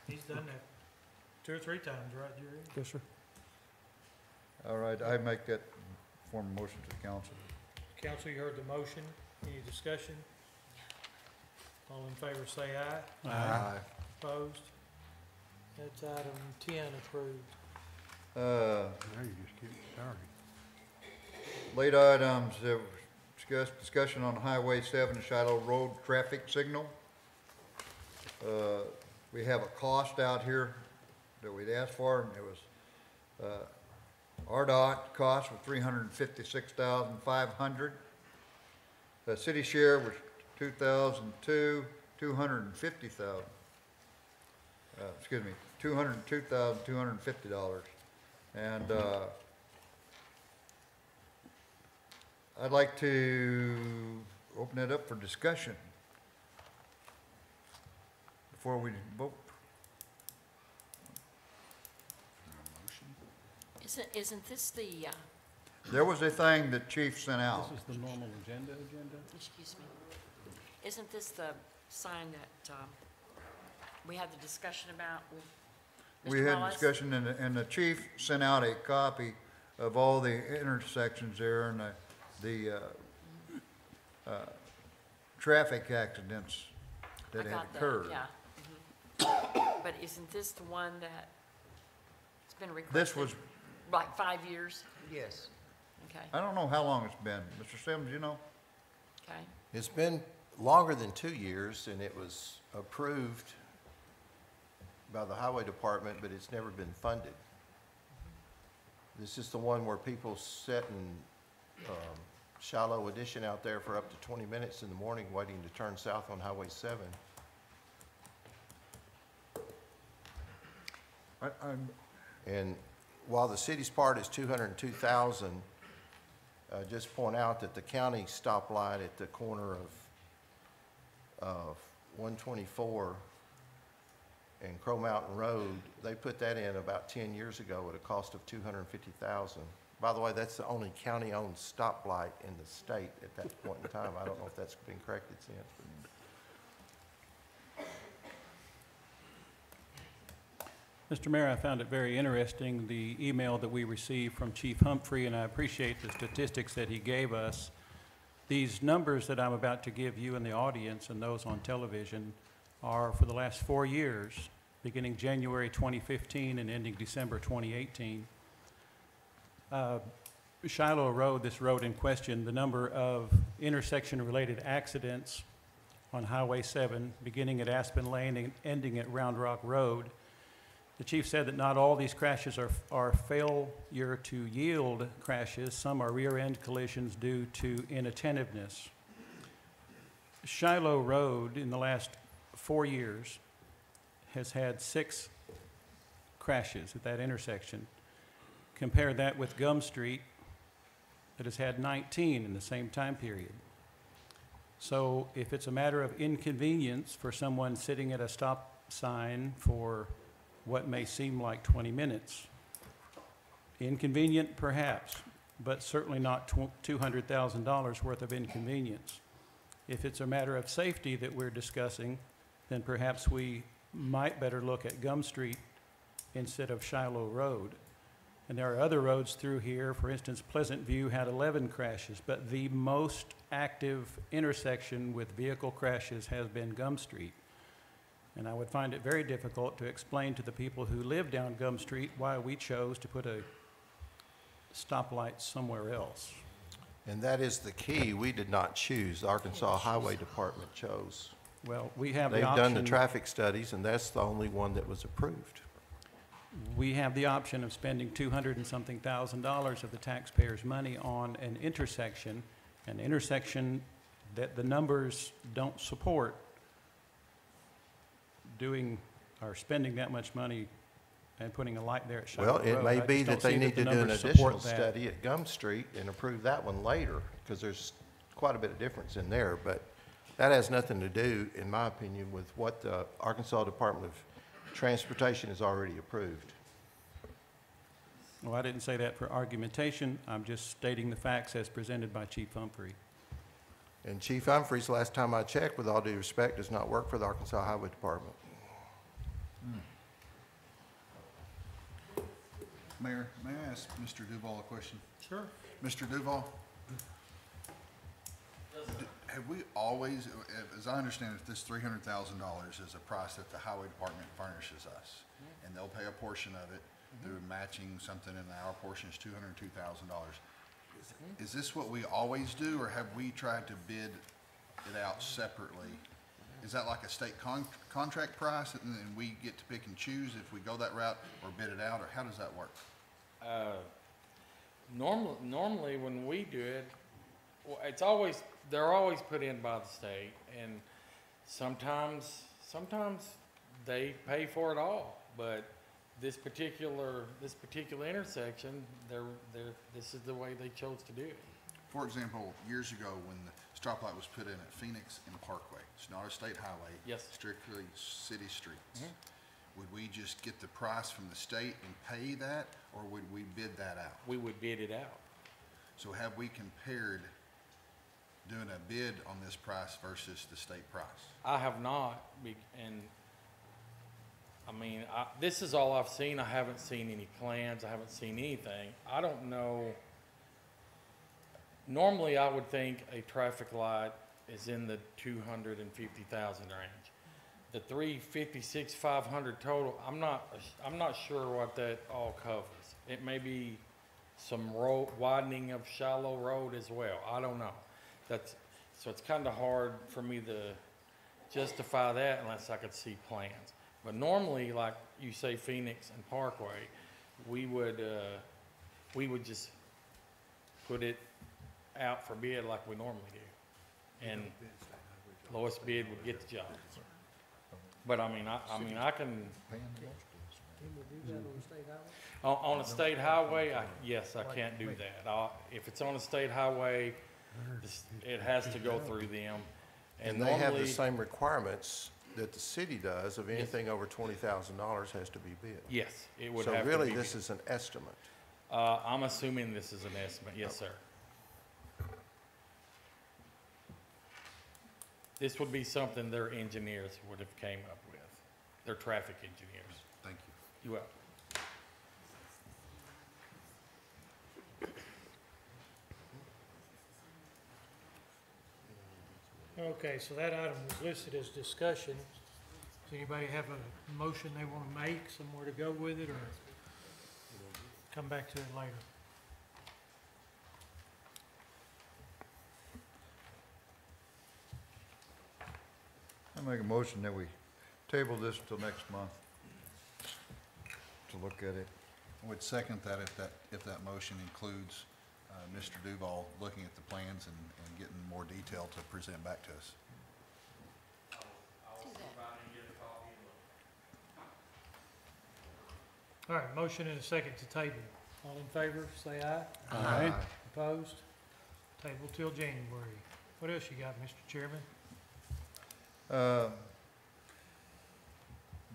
He's done that 2 or 3 times, right, Jerry? Yes, sir. All right, I make that form of motion to the council. Council, you heard the motion. Any discussion? All in favor say aye. Aye. Opposed? That's item 10 approved. Uh, Now you're just getting started. Late items, discussion on Highway 7 Shiloh Road traffic signal. We have a cost out here that we'd asked for, and it was, RDOT cost was $356,500. The city share was $202,250. $202,250. And, I'd like to open it up for discussion. before we vote? Isn't this the, There was a thing that Chief sent out. This is the normal agenda? excuse me, isn't this the sign that we had the discussion about with Mr. We had Wallace? discussion, and the chief sent out a copy of all the intersections there and the traffic accidents that I had got that, occurred. yeah. Mhm. But isn't this the one that it's been requested? This was, Like 5 years? Yes. Okay, I don't know how long it's been. Mr. Sims, you know? okay. It's been longer than 2 years, and it was approved by the highway department, but it's never been funded. This is the one where people sit in Shiloh Addition out there for up to 20 minutes in the morning waiting to turn south on Highway 7. I'm, And while the city's part is 202,000, just point out that the county stoplight at the corner of 124 and Crow Mountain Road, they put that in about 10 years ago at a cost of 250,000. By the way, that's the only county-owned stoplight in the state at that point in time. I don't know if that's been corrected since. Mr. Mayor, I found it very interesting, the email that we received from Chief Humphrey, and I appreciate the statistics that he gave us. These numbers that I'm about to give you in the audience and those on television are for the last 4 years, beginning January 2015 and ending December 2018. Shiloh Road, this road in question, the number of intersection-related accidents on Highway 7, beginning at Aspen Lane and ending at Round Rock Road. The chief said that not all these crashes are failure to yield crashes. Some are rear-end collisions due to inattentiveness. Shiloh Road in the last 4 years has had 6 crashes at that intersection. Compare that with Gum Street that has had 19 in the same time period. So if it's a matter of inconvenience for someone sitting at a stop sign for what may seem like 20 minutes, inconvenient perhaps, but certainly not $200,000 worth of inconvenience. If it's a matter of safety that we're discussing, then perhaps we might better look at Gum Street instead of Shiloh Road. And there are other roads through here. For instance, Pleasant View had 11 crashes, but the most active intersection with vehicle crashes has been Gum Street. And I would find it very difficult to explain to the people who live down Gum Street why we chose to put a stoplight somewhere else. And that is the key. We did not choose. The Arkansas Highway Department chose. Well, we have the They've option. done the traffic studies, and that's the only one that was approved. We have the option of spending $200 and something thousand of the taxpayers' money on an intersection that the numbers don't support doing or spending that much money and putting a light there at Shiloh Well, it Road. may I be just that don't they see need the to do an numbers additional support that. study at Gum Street and approve that one later, because there's quite a bit of difference in there. But that has nothing to do, in my opinion, with what the Arkansas Department of Transportation has already approved. Well, I didn't say that for argumentation. I'm just stating the facts as presented by Chief Humphrey. And Chief Humphreys, last time I checked, with all due respect, does not work for the Arkansas Highway Department. Mayor, may I ask Mr. Duval a question? Sure. Mr. Duval? Have we always, as I understand it, this $300,000 is a price that the highway department furnishes us, and they'll pay a portion of it through matching something, and our portion is $202,000. Is this what we always do, or have we tried to bid it out separately? Is that like a state contract price, and then we get to pick and choose if we go that route or bid it out, or how does that work? Normally when we do it, well, they're always put in by the state, and sometimes they pay for it all, but this particular intersection, this is the way they chose to do it. For example, years ago, when the stoplight was put in at Phoenix and Parkway. It's not a state highway. Yes. Strictly city streets. Would we just get the price from the state and pay that, or would we bid that out? We would bid it out. So have we compared doing a bid on this price versus the state price? I have not, and, I mean, this is all I've seen. I haven't seen any plans. I haven't seen anything. I don't know. Normally, I would think a traffic light is in the 250,000 range. The 356, 500 total, I'm not sure what that all covers. It may be some road, widening of shallow road as well. I don't know. So it's kind of hard for me to justify that unless I could see plans. But normally, like you say, Phoenix and Parkway, we would just put it out for bid like we normally do. And lowest bid would get the job. But I mean, I can, Can we do that on the state highway? on a state highway, yes, I can't do that. If it's on a state highway, it has to go through them. And they have the normally- same requirements that the city does of anything over $20,000 has to be bid. Yes, it would So have to really, be this bid. is an estimate. I'm assuming this is an estimate, yes, sir. This would be something their engineers would have came up with, their traffic engineers. Thank you. You will. Okay, so that item was listed as discussion. Does anybody have a motion they want to make, somewhere to go with it, or come back to it later? I make a motion that we table this till next month to look at it. I would second that if that motion includes Mr. Duval looking at the plans and getting more detail to present back to us. All right, motion and a second to table. All in favor, say aye. Aye. Opposed? Table till January. What else you got, Mr. Chairman?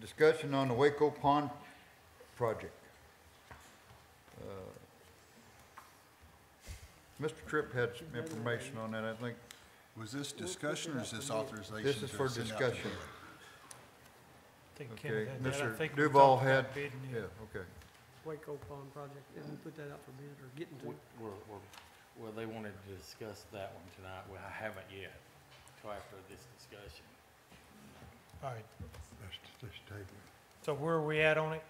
Discussion on the Waco Pond project. Mr. Tripp had some information on that, I think. Was this discussion or is this authorization? This is to for send out to discussion. bid? I think Okay, Kenneth had that. I Mr. think we Duval talked about had, bidding it. yeah, okay. Waco Pond project, didn't we put that out for bid or getting to it? Well, they wanted to discuss that one tonight. Well, I haven't yet, till after this discussion. All right, Let's table. so where are we at on it?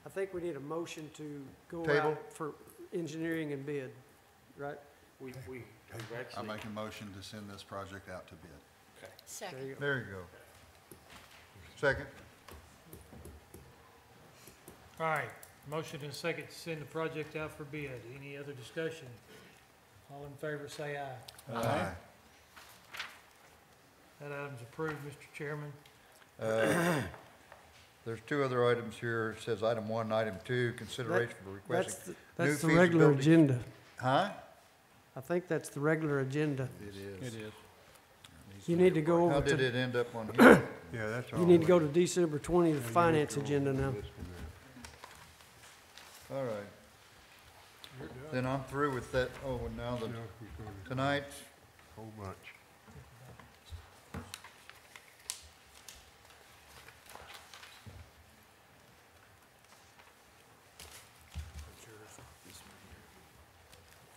I think we need a motion to go Table. out for engineering and bid, right? We've I actually, make a motion to send this project out to bid. There Second. you go. There you go. Second? All right, motion and a second to send the project out for bid. Any other discussion? All in favor, say aye. Aye. That item's approved, Mr. Chairman. There's two other items here. It says item one, item two, consideration for requesting. That's the new regular feasibility- agenda. Huh? I think that's the regular agenda. It is. It is. You need to go How over did to, it end up on here? Yeah, that's all. you need to go to December 20, the finance agenda now. All right. Then I'm through with that. Oh, and now the, tonight, Whole bunch.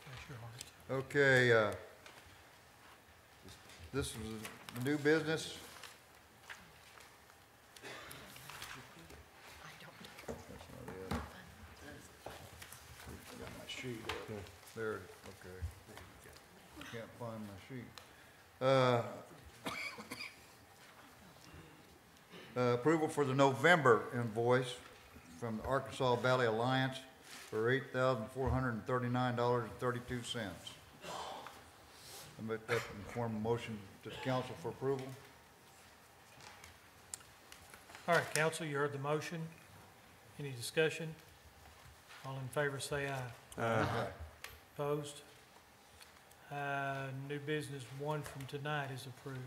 Bless your heart. okay, this is the new business. That's not it. Got my sheet up. There it is, okay. Can't find my sheet. Approval for the November invoice from the Arkansas Valley Alliance for $8,439.32. I make that in form of motion to the council for approval. All right, council, you heard the motion. Any discussion? All in favor, say aye. Opposed? New business 1 from tonight is approved.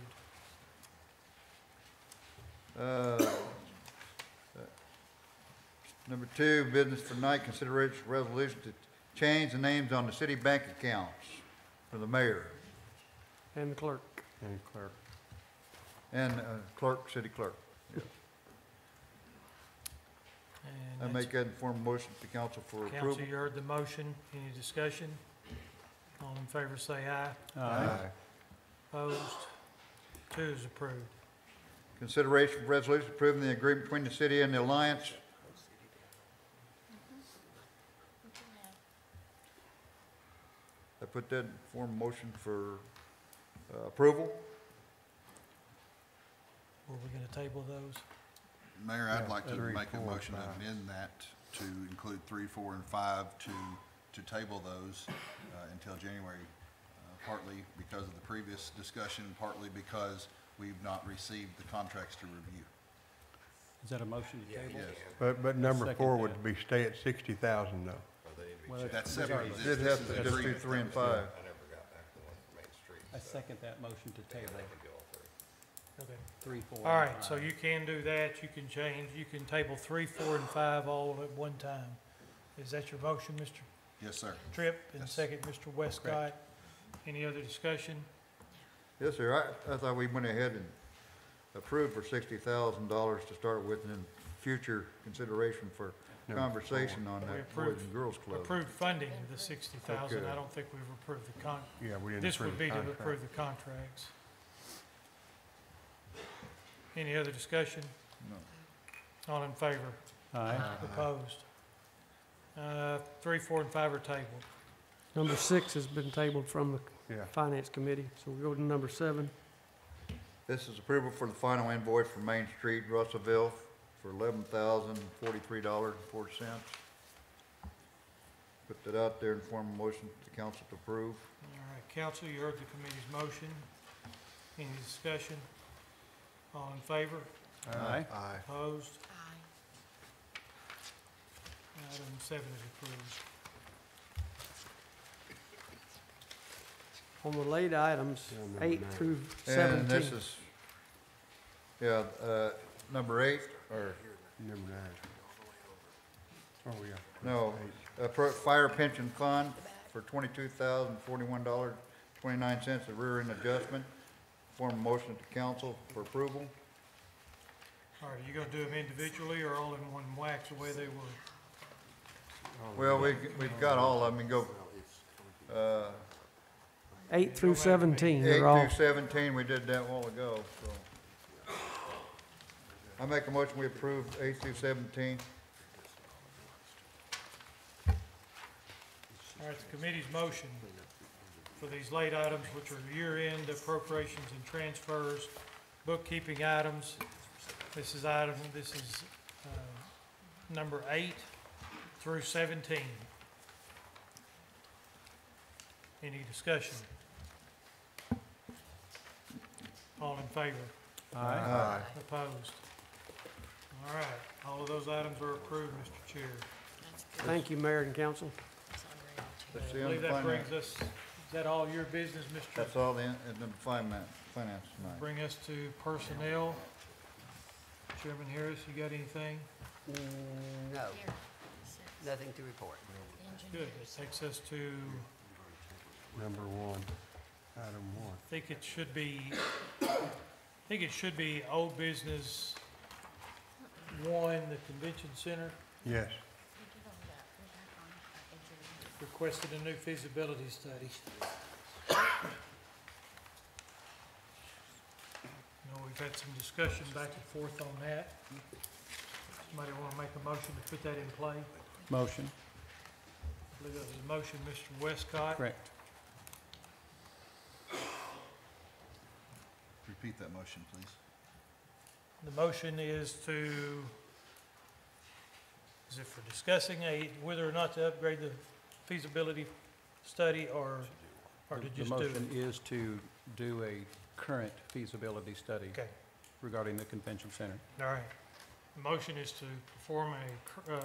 Number 2, business for night, consideration resolution to change the names on the city bank accounts for the mayor And the clerk. And clerk. and clerk, city clerk. Yeah. I And make that in form of motion to council for that's- approval. Council, you heard the motion. Any discussion? All in favor say aye. Aye. Opposed? 2 is approved. Consideration of resolution approving the agreement between the city and the Alliance. I put that in form of motion for approval. Were we going to table those? Mayor, I'd Yeah, like to 3, make a 4, motion to 5. amend that to include 3, 4, and 5 to table those until January, partly because of the previous discussion, partly because we've not received the contracts to review. Is that a motion to table? Yes, But number Second 4 that. would be stay at 60,000 though. Well, that's separate. regardless. This- Did this have is to an just do agreement. 3 and 5. I second that motion to table. Okay. 3, 4. All and right, so 5. you can do that. You can change, you can table 3, 4, and 5 all at one time. Is that your motion, Mr. Yes, sir. Tripp? And Yes. second, Mr. Westcott? Any other discussion? Yes, sir. I thought we went ahead and approved for $60,000 to start with, and then future consideration for Number conversation on We that Boys approved- and Girls Club. Approved funding of the 60,000. I Okay. don't think we've approved the Yeah, we didn't this approve would the be to contract. approve the contracts. Any other discussion? No. All in favor? Aye. Opposed? 3, 4, and 5 are tabled. Number 6 has been tabled from the Yeah. Finance Committee, so we'll go to number 7. This is approval for the final invoice for Main Street, Russellville, for $11,043.40. Put that out there in form of motion to council to approve. All right, council, you heard the committee's motion. Any discussion? All in favor? Aye. Aye. Opposed? Aye. Item 7 is approved. On the late items, Yeah, number 8 9. through And this 17. is, yeah, number 8, or, Number 9. Oh, yeah. no, fire pension fund for $22,041.29, the rear end adjustment. Form of motion to council for approval. All right, are you gonna do them individually or all in one whack the way they were? Well, we've got all of them, and go, 8 through 17, 8 they're all, through 17, we did that a while ago, so. I make a motion, we approve 8 through 17. All right, the committee's motion for these late items, which are year-end appropriations and transfers, bookkeeping items. This is number 8 through 17. Any discussion? All in favor? Aye. Opposed? All right, all of those items are approved, Mr. Chair. That's good. thank you, Mayor and Council. It's on rail, too. Let's I see on believe the that brings finance. us, is that all your business, Mr.? That's all the, finance tonight. Bring us to personnel. Chairman Harris, you got anything? No, Here, six. nothing to report. Good, Engineers. that takes us to, Number 1, item 1. I think it should be old business 1, the convention center, Yes. We did all that. We're back on engineers. requested a new feasibility study. We've had some discussion back and forth on that. Somebody want to make a motion to put that in play? Motion. I believe that was a motion, Mr. Westcott. Correct. Repeat that motion, please. The motion is it for discussing whether or not to upgrade the feasibility study or to The just do it? motion is to do a current feasibility study Okay, regarding the convention center. all right. The motion is to perform a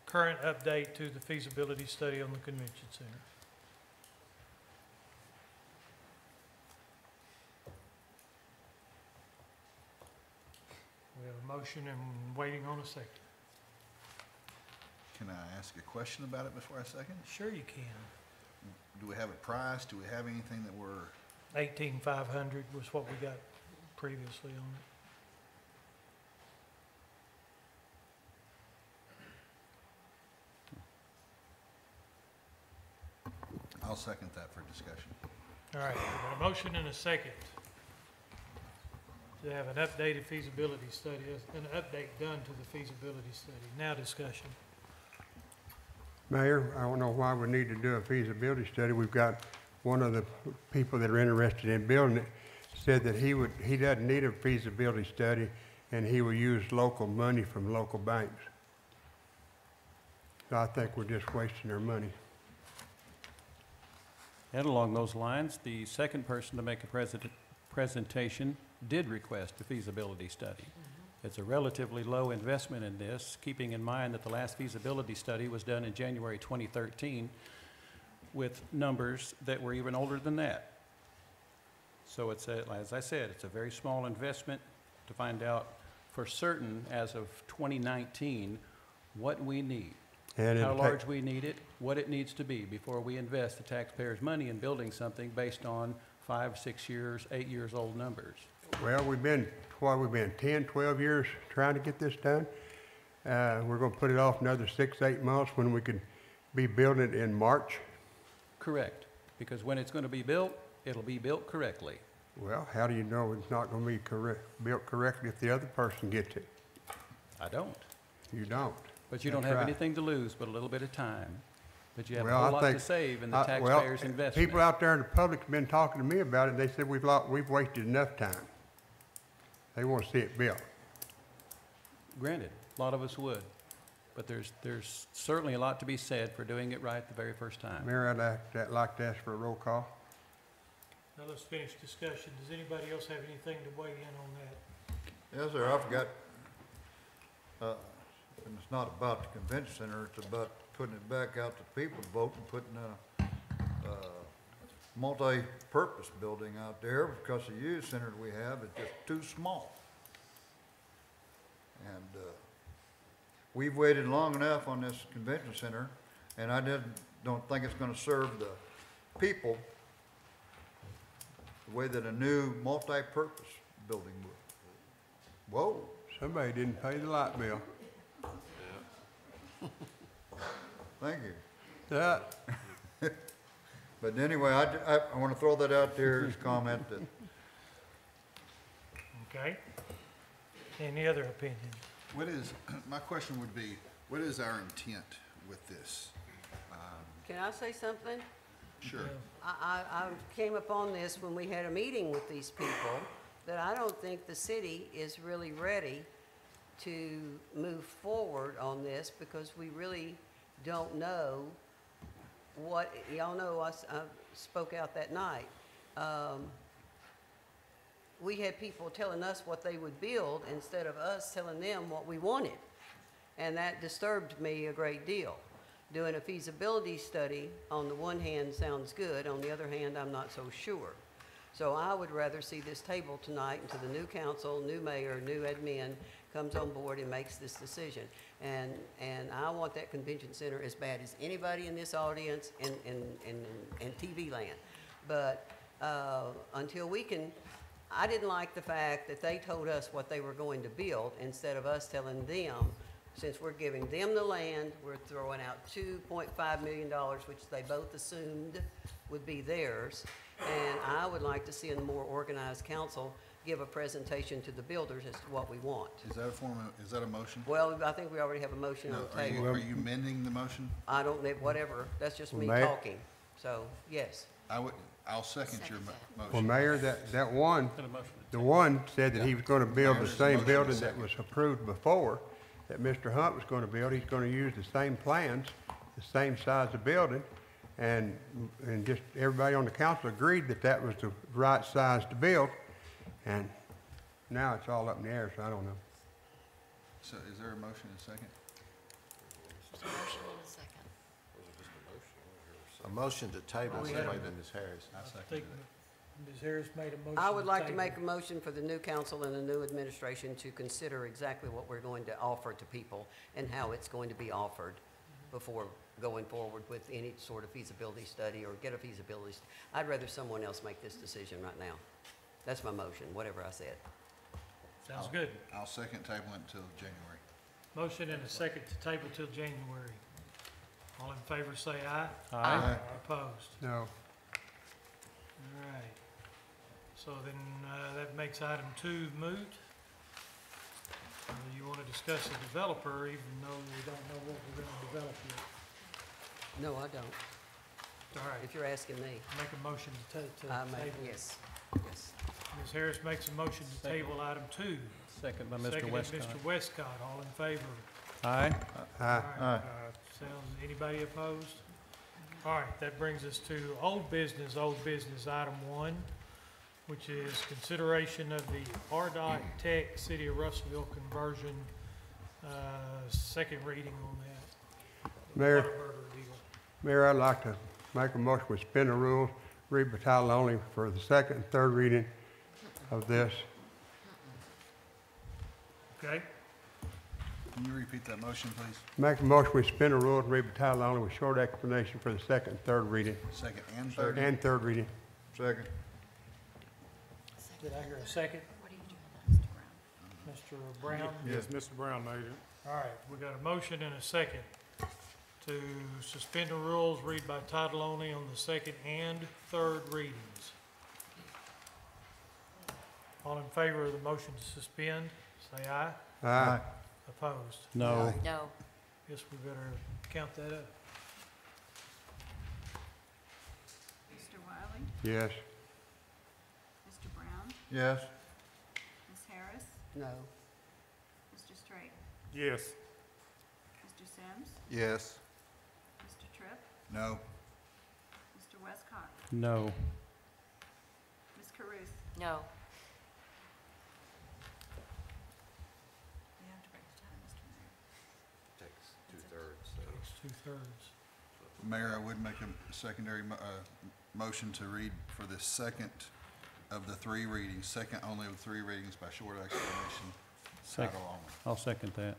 current update to the feasibility study on the convention center. have a motion and waiting on a second. Can I ask a question about it before I second? Sure you can. Do we have a price? Do we have anything that we're, 18,500 was what we got previously on it. I'll second that for discussion. All right, we got a motion and a second to have an updated feasibility study, an update done to the feasibility study. Now discussion. Mayor, I don't know why we need to do a feasibility study. We've got one of the people that are interested in building it said that he doesn't need a feasibility study and he will use local money from local banks. So I think we're just wasting our money. And along those lines, the second person to make a presentation did request a feasibility study. It's a relatively low investment in this, keeping in mind that the last feasibility study was done in January 2013 with numbers that were even older than that. So it's, as I said, it's a very small investment to find out for certain as of 2019 what we need. And How it'll large take- we need it, what it needs to be before we invest the taxpayers' money in building something based on 5, 6 years, 8 years old numbers. Well, we've been 10, 12 years trying to get this done. We're gonna put it off another 6, 8 months when we could be building it in March. Correct, because when it's going to be built, it'll be built correctly. Well, how do you know it's not gonna be built correctly if the other person gets it? I don't. You don't. But you don't That's have right. anything to lose but a little bit of time. But you have a Well, whole I lot to think- save in the well, taxpayers' investment. people out there in the public's been talking to me about it. They said we've wasted enough time. They want to see it built. Granted, a lot of us would, but there's certainly a lot to be said for doing it right the very first time. Mayor, I'd like to ask for a roll call. Now let's finish discussion. Does anybody else have anything to weigh in on that? Yes, sir, I forgot, and it's not about the convention center, it's about putting it back out to people to vote and putting a multi-purpose building out there because the youth center we have is just too small. And, we've waited long enough on this convention center, and I don't think it's gonna serve the people the way that a new multi-purpose building would. Whoa. Somebody didn't pay the light bill. Thank you. Yeah. But anyway, I want to throw that out there as a comment that, Okay? Any other opinion? What is, my question would be, what is our intent with this? Can I say something? Sure. I came upon this when we had a meeting with these people, that I don't think the city is really ready to move forward on this because we really don't know what, y'all know I spoke out that night. We had people telling us what they would build instead of us telling them what we wanted. And that disturbed me a great deal. Doing a feasibility study, on the one hand, sounds good. On the other hand, I'm not so sure. So I would rather see this table tonight until the new council, new mayor, new admin comes on board and makes this decision. And I want that convention center as bad as anybody in this audience in TV land. But until we can, I didn't like the fact that they told us what they were going to build instead of us telling them. Since we're giving them the land, we're throwing out $2.5 million, which they both assumed would be theirs. And I would like to see a more organized council give a presentation to the builders as to what we want. Is that a form of, is that a motion? Well, I think we already have a motion on No, the table. are you amending the motion? I don't, whatever, that's just me Mayor? talking. So, yes. I'll second your Well, motion. Mayor, that one, the one said that he was gonna build the Mayor's same motion building is that was approved before, that Mr. Hunt was gonna build. He's gonna use the same plans, the same size of building, and just everybody on the council agreed that that was the right size to build. And now it's all up in the air, so I don't know. So is there a motion and a second? There's a motion and a second. A motion to table, We seconded have- by Ms. Harris. I I seconded think it. Ms. Harris made a motion. I would like to table. make a motion for the new council and the new administration to consider exactly what we're going to offer to people and how it's going to be offered before going forward with any sort of feasibility study or get a feasibility. I'd rather someone else make this decision right now. That's my motion, whatever I said. Sounds good. I'll second table until January. Motion and a second to table till January. All in favor say aye. Aye. Opposed? No. All right. So then, that makes item 2 moot. You want to discuss the developer even though we don't know what we're going to develop yet. No, I don't, All right, if you're asking me. make a motion to I make, table. yes, yes. Ms. Harris makes a motion to table item 2. Second by Mr. Seconded Westcott. Mr. Westcott, all in favor? Aye. All Aye. right, sounds, anybody opposed? All right, that brings us to old business, item 1, which is consideration of the RDOT Tech City of Russellville conversion, second reading on that. Mayor, Whataburger deal. Mayor, I'd like to make a motion to suspend the rules, read by title only for the second and third reading of this. Okay, Can you repeat that motion, please? Make a motion we suspend the rules, read by title only with short explanation for the second and third reading. Second and third? And third reading. Second. did I hear a second? What are you doing, Mr. Brown? Mr. Brown? Yes, Mr. Brown made it. All right, we got a motion and a second to suspend the rules, read by title only on the second and third readings. All in favor of the motion to suspend, say aye. Aye. Opposed? No. No. Guess we better count that up. Mr. Wiley? Yes. Mr. Brown? Yes. Ms. Harris? No, Mr. Straight? Yes. Mr. Sims? Yes. Mr. Tripp? No. Mr. Westcott? No. Ms. Caruth? No. You have to break the tie, Mr. Mayor. Takes two-thirds. It's 2/3. Mayor, I would make a secondary motion to read for the second of the 3 readings, second only of 3 readings by short explanation, Second. title only. I'll second that.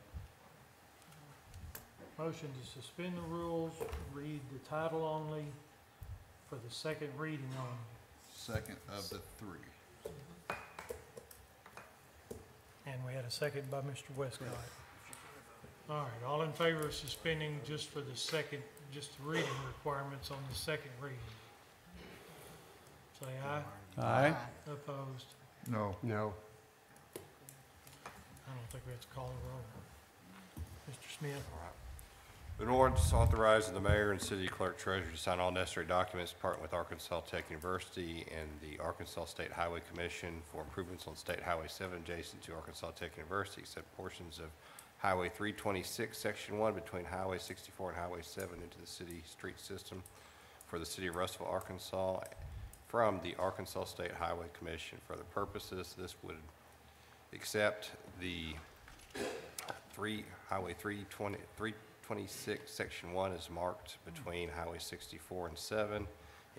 Motion to suspend the rules, read the title only for the second reading only. Second of the 3. And we had a second by Mr. Westcott. All right, all in favor of suspending just for the second, just the reading requirements on the second reading? Say aye. Aye. Opposed? No. No. I don't think we have to call the roll. Mr. Smith? An ordinance authorizing the mayor and city clerk treasurer to sign all necessary documents partnering with Arkansas Tech University and the Arkansas State Highway Commission for improvements on State Highway 7 adjacent to Arkansas Tech University, except portions of Highway 326, Section 1 between Highway 64 and Highway 7 into the city street system for the city of Russellville, Arkansas, from the Arkansas State Highway Commission. For the purposes, this would accept the Highway 326, Section 1 is marked between Highway 64 and 7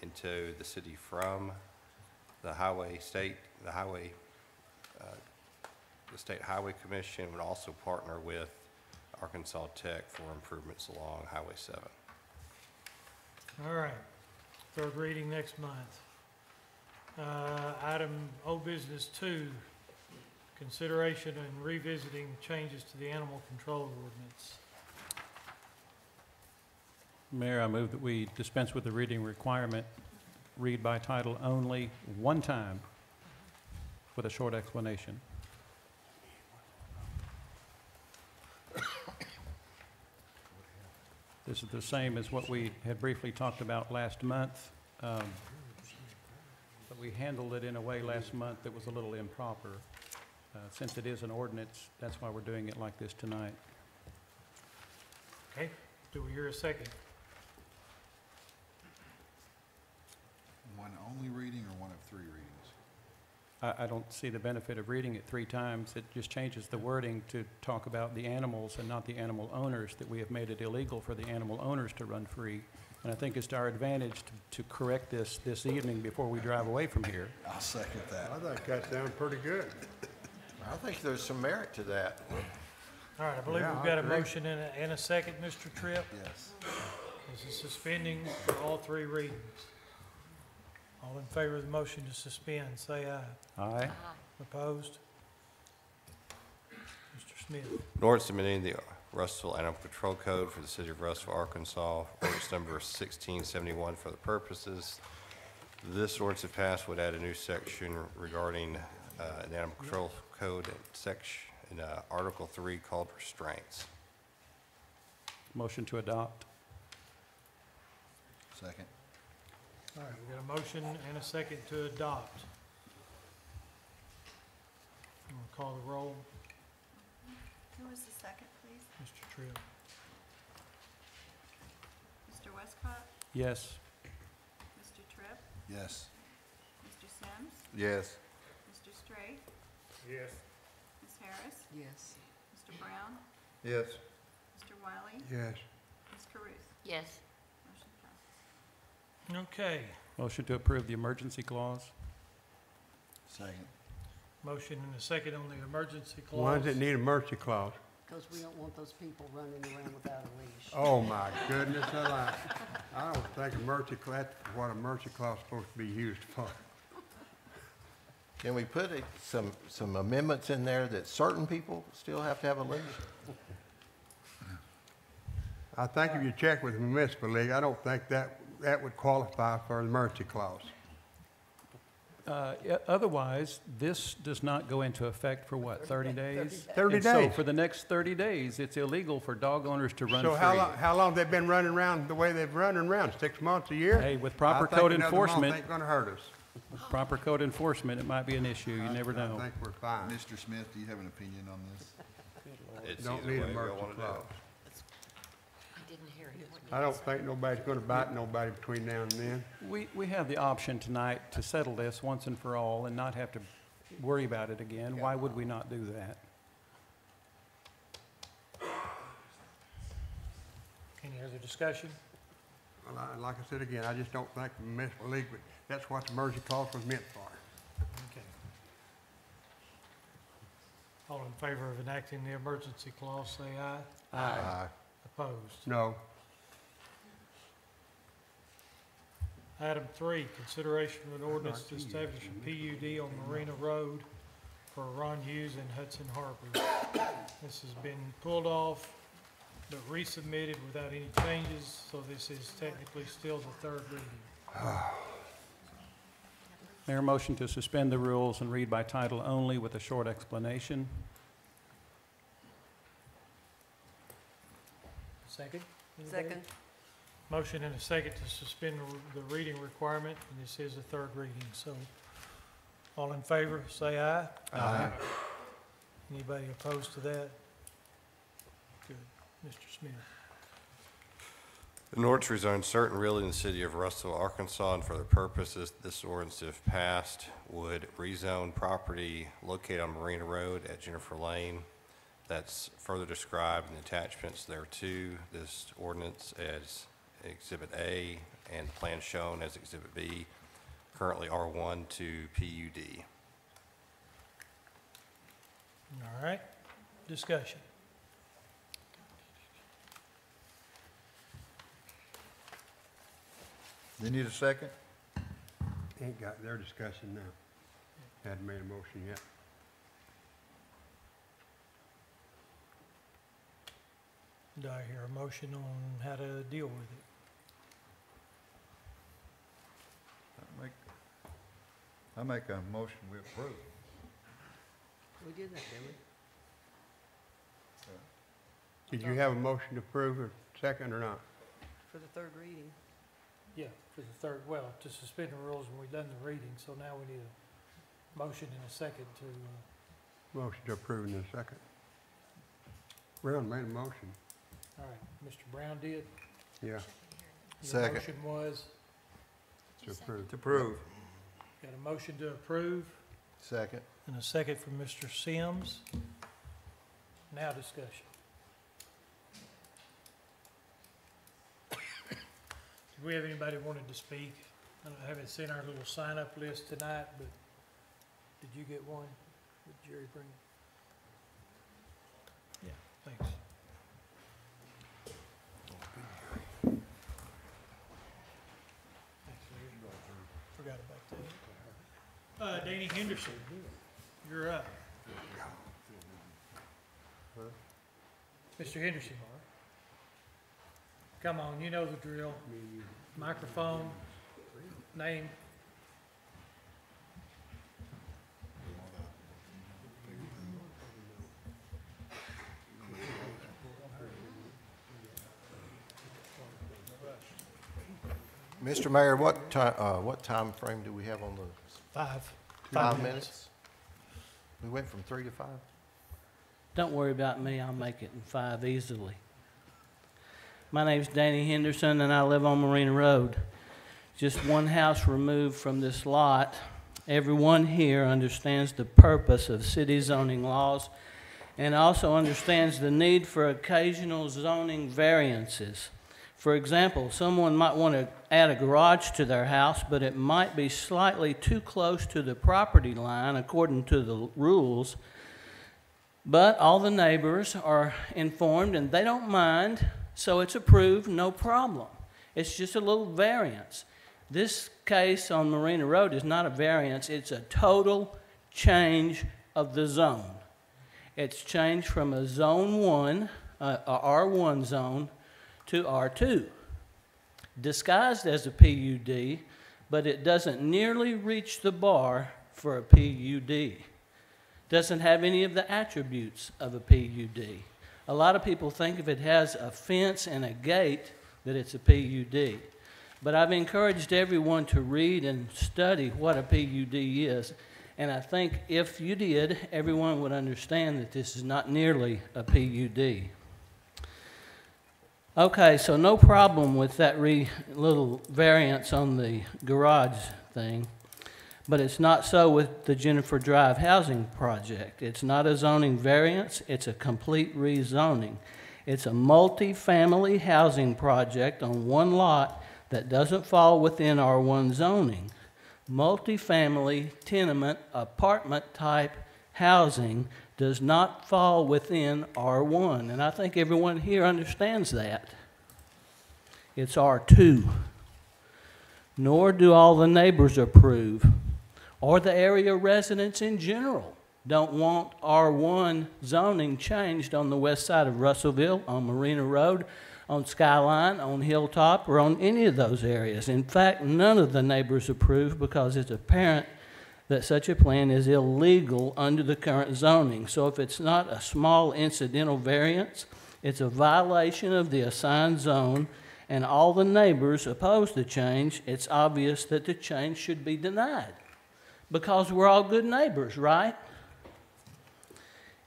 into the city from the State Highway Commission would also partner with Arkansas Tech for improvements along Highway 7. All right, third reading next month. Item old business 2, consideration and revisiting changes to the animal control ordinance. Mayor, I move that we dispense with the reading requirement, read by title only, one time, with a short explanation. This is the same as what we had briefly talked about last month, but we handled it in a way last month that was a little improper. Since it is an ordinance, that's why we're doing it like this tonight. Okay, do we hear a second? One only reading or one of 3 readings? I don't see the benefit of reading it 3 times. It just changes the wording to talk about the animals and not the animal owners, that we have made it illegal for the animal owners to run free. And I think it's to our advantage to correct this evening before we drive away from here. I'll second that. I think that sounds pretty good. I think there's some merit to that. All right, I believe Yeah, we've I got a agree. motion and a second, Mr. Tripp. Yes. This is suspending for all 3 readings. All in favor of the motion to suspend, say aye. Aye. Opposed? Mr. Smith. An ordinance amending the Russellville Animal Control Code for the city of Russellville, Arkansas, ordinance number 1671 for the purposes. This ordinance, if passed, would add a new section regarding an animal control code in Article 3 called restraints. Motion to adopt. Second. All right, we've got a motion and a second to adopt. I'm gonna call the roll. Who was the second, please? Mr. Tripp. Mr. Westcott? Yes. Mr. Tripp? Yes. Mr. Sims? Yes. Mr. Straight? Yes. Ms. Harris? Yes. Mr. Brown? Yes. Mr. Wiley? Yes. Ms. Caruth? Yes. Motion passes. Okay, Motion to approve the emergency clause. Second. motion and a second on the emergency clause. Ones that need a mercy clause. Because we don't want those people running around without a leash. Oh, my goodness, I don't think a mercy clause, that's what a mercy clause is supposed to be used for. Can we put some amendments in there that certain people still have to have a leash? I think if you check with the municipal league, I don't think that would qualify for the mercy clause. Otherwise, this does not go into effect for what, 30 days? 30 And so days. for the next 30 days, it's illegal for dog owners to run free. So how long they been running around the way they've running around? 6 months, a year? Hey, with proper I think code another enforcement- month ain't gonna hurt us. Proper code enforcement, it might be an issue, you never know. I think we're fine. Mr. Smith, do you have an opinion on this? It's Don't either need a way you mercy wanna do it. clause. I didn't hear it. What I don't think nobody's gonna bite nobody between now and then. We have the option tonight to settle this once and for all and not have to worry about it again. Why would we not do that? Any other discussion? Well, like I said again, I just don't think the municipal league, would that's what the mercy clause was meant for. Okay. All in favor of enacting the emergency clause, say aye. Aye. Opposed? No. Item 3, consideration of an ordinance to establish a PUD on Marina Road for Ron Hughes and Hudson Harbor. This has been pulled off, but resubmitted without any changes, so this is technically still the 3rd reading. Mayor, motion to suspend the rules and read by title only with a short explanation. Second? Anybody? Second. Motion and a second to suspend the reading requirement, and this is the 3rd reading, so all in favor, say aye. Aye. Anybody opposed to that? Good. Mr. Smith. An ordinance to rezone certain real in the city of Russellville, Arkansas, and for the purposes this ordinance, if passed, would rezone property located on Marina Road at Jennifer Lane. That's further described in the attachments thereto. This ordinance as Exhibit A and the plan shown as Exhibit B, currently R1 to PUD. All right, discussion. You need a second? Ain't got their discussion now. Hadn't made a motion yet. Do I hear a motion on how to deal with it? I make a motion we approve. We did that, didn't we? Did you have a motion to approve or second or not? For the 3rd reading. Yeah, for the 3rd, well, to suspend the rules when we've done the reading, so now we need a motion and a second to, Motion to approve in a second. Brown made a motion. all right, Mr. Brown did. Yeah, Your Second. motion was, to approve. To approve. got a motion to approve, Second. And a second from Mr. Sims. Now discussion. Do we have anybody who wanted to speak? I haven't seen our little sign-up list tonight, but did you get one? Did Jerry bring? Yeah, thanks. Thanks, Larry. Forgot about that. Danny Henderson, you're up. Mr. Henderson. Come on, you know the drill. Microphone, name. Mr. Mayor, what time frame do we have on the? 5 minutes? We went from 3 to 5? Don't worry about me, I'll make it in 5 easily. My name's Danny Henderson and I live on Marina Road. Just one house removed from this lot. Everyone here understands the purpose of city zoning laws and also understands the need for occasional zoning variances. For example, someone might want to add a garage to their house, but it might be slightly too close to the property line according to the rules. But all the neighbors are informed and they don't mind, so it's approved, no problem. It's just a little variance. This case on Marina Road is not a variance, it's a total change of the zone. It's changed from a zone 1, a R1 zone, to R2. Disguised as a PUD, but it doesn't nearly reach the bar for a PUD. Doesn't have any of the attributes of a PUD. A lot of people think if it has a fence and a gate that it's a PUD. But I've encouraged everyone to read and study what a PUD is. And I think if you did, everyone would understand that this is not nearly a PUD. Okay, so no problem with that little variance on the garage thing. But it's not so with the Jennifer Drive housing project. It's not a zoning variance, it's a complete rezoning. It's a multi-family housing project on one lot that doesn't fall within R1 zoning. Multi-family, tenement, apartment type housing does not fall within R1. And I think everyone here understands that. It's R2. Nor do all the neighbors approve, or the area residents in general don't want R1 zoning changed on the west side of Russellville, on Marina Road, on Skyline, on Hilltop, or on any of those areas. In fact, none of the neighbors approve because it's apparent that such a plan is illegal under the current zoning. So if it's not a small incidental variance, it's a violation of the assigned zone, and all the neighbors oppose the change. It's obvious that the change should be denied because we're all good neighbors, right?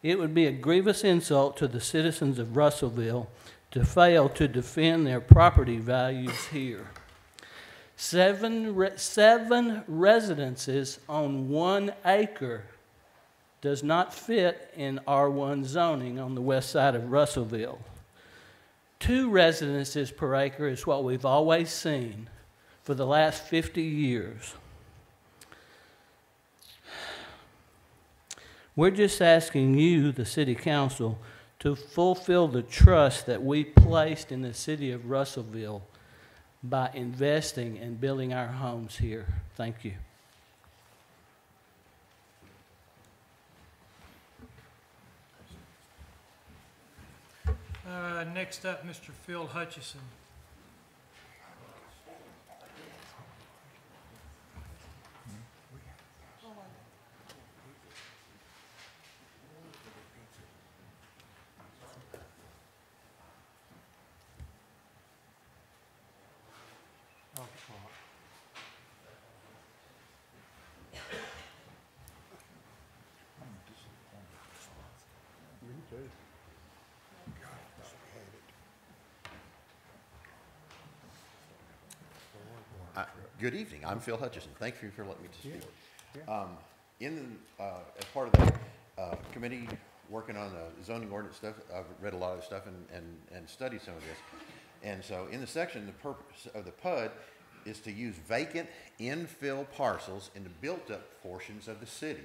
It would be a grievous insult to the citizens of Russellville to fail to defend their property values here. Seven residences on 1 acre does not fit in R1 zoning on the west side of Russellville. 2 residences per acre is what we've always seen for the last 50 years. We're just asking you, the City Council, to fulfill the trust that we placed in the city of Russellville by investing and building our homes here. Thank you. Next up, Mr. Phil Hutchison. Good evening. I'm Phil Hutchison. Thank you for letting me speak. as part of the committee working on the zoning ordinance stuff, I've read a lot of stuff and studied some of this. And so in the section, the purpose of the PUD is to use vacant infill parcels in the built-up portions of the city.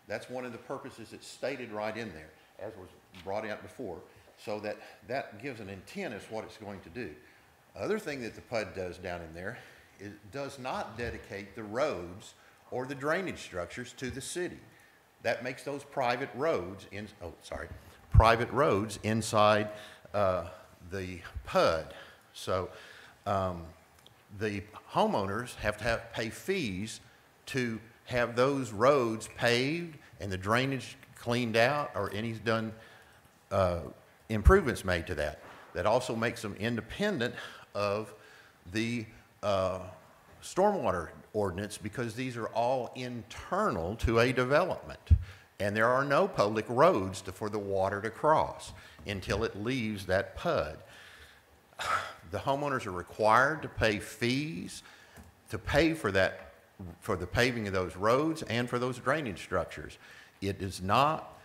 That's one of the purposes that's stated right in there, as was brought out before, so that gives an intent as what it's going to do. Other thing that the PUD does down in there is it does not dedicate the roads or the drainage structures to the city. That makes those private roads private roads inside the PUD. So the homeowners have to pay fees to have those roads paved and the drainage cleaned out, or any done improvements made to that. That also makes them independent of the stormwater ordinance, because these are all internal to a development. And there are no public roads for the water to cross until it leaves that PUD. The homeowners are required to pay fees to pay for that, for the paving of those roads and for those drainage structures. It is not,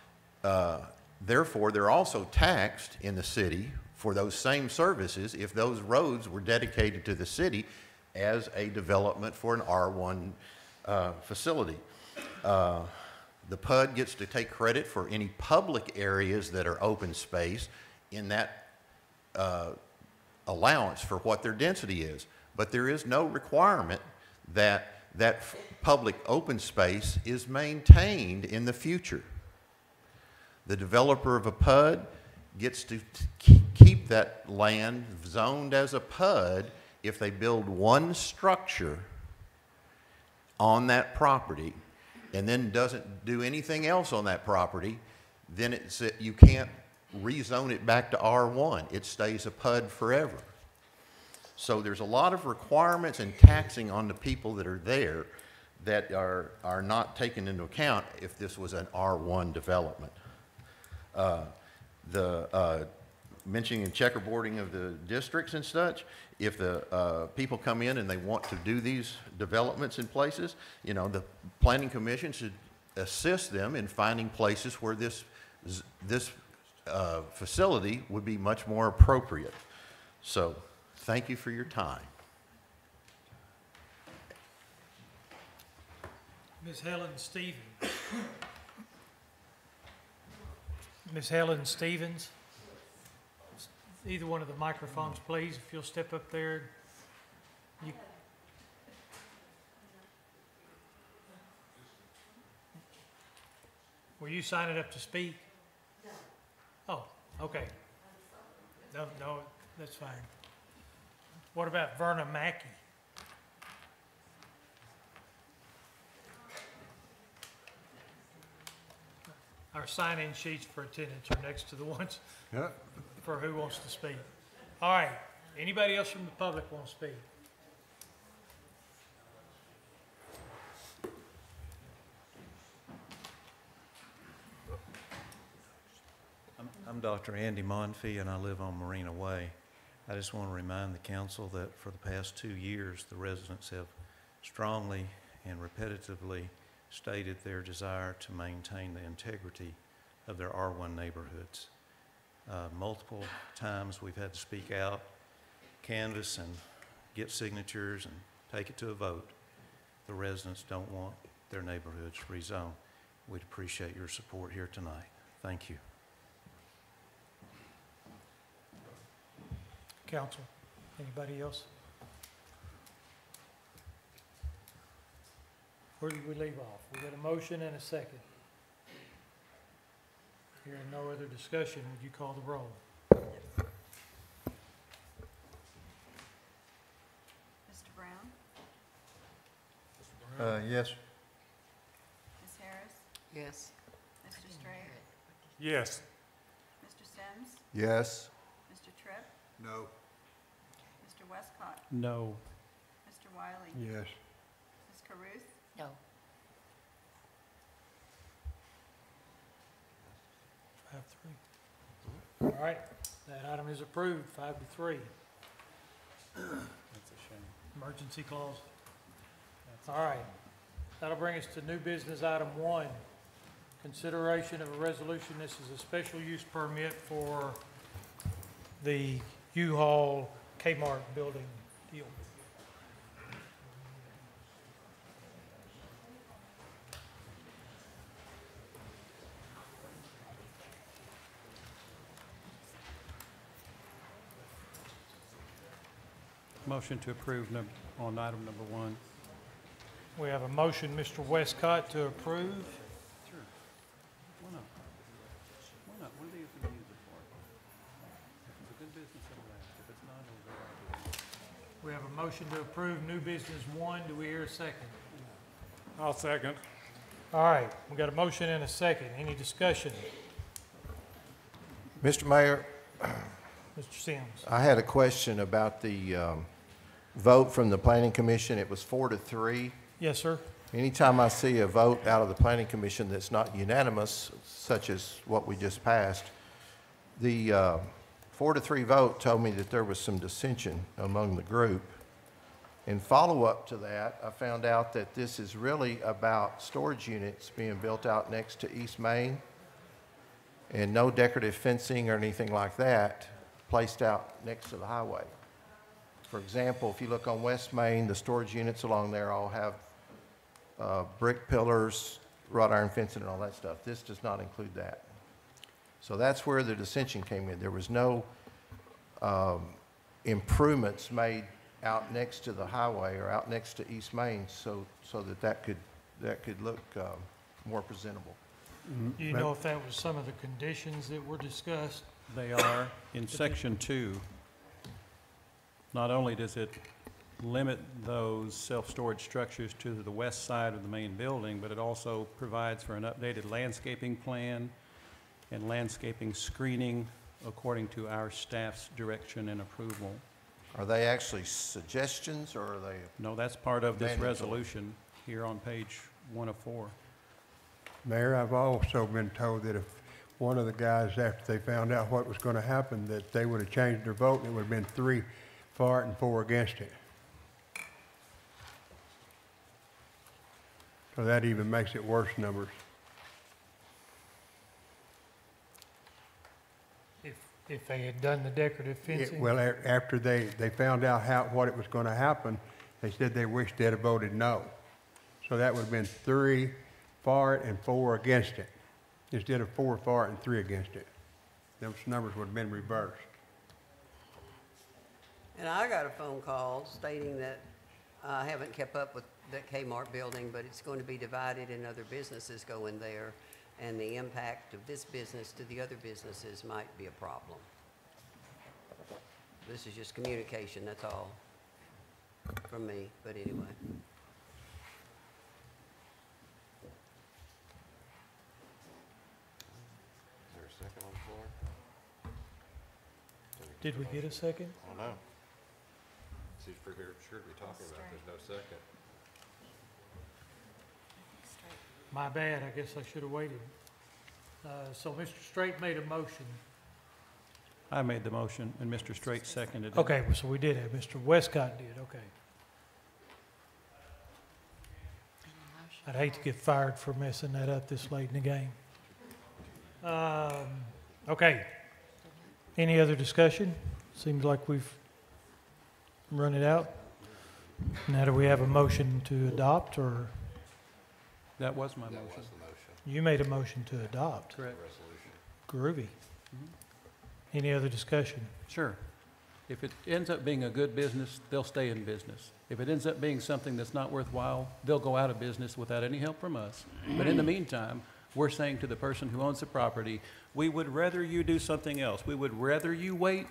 therefore, they're also taxed in the city for those same services if those roads were dedicated to the city as a development for an R1 facility. The PUD gets to take credit for any public areas that are open space in that allowance for what their density is. But there is no requirement that that public open space is maintained in the future. The developer of a PUD gets to keep that land zoned as a PUD if they build one structure on that property and then doesn't do anything else on that property, then you can't rezone it back to R1. It stays a PUD forever. So there's a lot of requirements and taxing on the people that are there that are not taken into account if this was an R1 development. Mentioning checkerboarding of the districts and such, if the people come in and they want to do these developments in places, you know, the Planning Commission should assist them in finding places where this facility would be much more appropriate. So, thank you for your time. Ms. Helen Stevens. Ms. Helen Stevens. Either one of the microphones, please, if you'll step up there. Were you signing up to speak? Oh, okay. No, that's fine. What about Verna Mackey? Our sign-in sheets for attendance are next to the ones for who wants to speak. All right. Anybody else from the public want to speak? I'm Dr. Andy Monfee, and I live on Marina Way. I just want to remind the council that for the past 2 years, the residents have strongly and repetitively stated their desire to maintain the integrity of their R1 neighborhoods. Multiple times we've had to speak out, canvass and get signatures and take it to a vote. The residents don't want their neighborhoods rezoned. We'd appreciate your support here tonight. Thank you. Council, anybody else? Where did we leave off? We got a motion and a second. Hearing no other discussion, would you call the roll? Mr. Brown? Yes. Ms. Harris? Yes. Mr. Strayer? Yes. Mr. Sims? Yes. Mr. Tripp? No. Mr. Westcott? No. Mr. Wiley? Yes. Ms. Caruth? No. 5-3. All right, that item is approved, 5-3. That's a shame. Emergency clause. All right. That'll bring us to new business item 1, consideration of a resolution. This is a special use permit for the U-Haul Kmart building deal. Motion to approve on item number 1. We have a motion, Mr. Westcott, to approve. Sure. Why not? Why not? What do you use it for? If it's a good business, it'll last. If it's not, it'll go out of business. We have a motion to approve new business 1. Do we hear a second? I'll second. All right, we got a motion and a second. Any discussion? Mr. Mayor, Mr. Sims? I had a question about the vote from the Planning Commission. It was 4-3. Yes, sir. Anytime I see a vote out of the Planning Commission that's not unanimous, such as what we just passed, the 4-3 vote told me that there was some dissension among the group. In follow-up to that, I found out that this is really about storage units being built out next to East Main and no decorative fencing or anything like that placed out next to the highway. For example, if you look on West Main, the storage units along there all have brick pillars, wrought iron fencing and all that stuff. This does not include that. So that's where the dissension came in. There was no improvements made out next to the highway or out next to East Main so that could look more presentable. Do you know if that was some of the conditions that were discussed? They are in section 2. Not only does it limit those self-storage structures to the west side of the main building, but it also provides for an updated landscaping plan and landscaping screening according to our staff's direction and approval. Are they actually suggestions or are they? No, that's part of this mandatory? resolution here on page 1 of 4. Mayor, I've also been told that if one of the guys, after they found out what was going to happen, that they would have changed their vote and it would have been 3 for it and 4 against it. So that even makes it worse numbers. If they had done the decorative fencing? Well, after they found out what it was going to happen, they said they wished they'd have voted no. So that would have been 3 for it and 4 against it, instead of 4 for it and 3 against it. Those numbers would have been reversed. And I got a phone call stating that I haven't kept up with that Kmart building, but it's going to be divided and other businesses go in there, and the impact of this business to the other businesses might be a problem. This is just communication, that's all from me, but anyway. Is there a second on the floor? Did we get a second? I don't know. Seems pretty sure to be talking about, there's no second. My bad, I guess I should have waited. So Mr. Straight made a motion. I made the motion, and Mr. Straight seconded it. Okay, so we did have, Mr. Westcott did, okay. I'd hate to get fired for messing that up this late in the game. Okay. Any other discussion? Seems like we've run it out. Now, do we have a motion to adopt, or? That was my motion. That was the motion. You made a motion to adopt. Correct. Resolution. Groovy. Any other discussion? Sure. If it ends up being a good business, they'll stay in business. If it ends up being something that's not worthwhile, they'll go out of business without any help from us. But in the meantime, we're saying to the person who owns the property, we would rather you do something else. We would rather you wait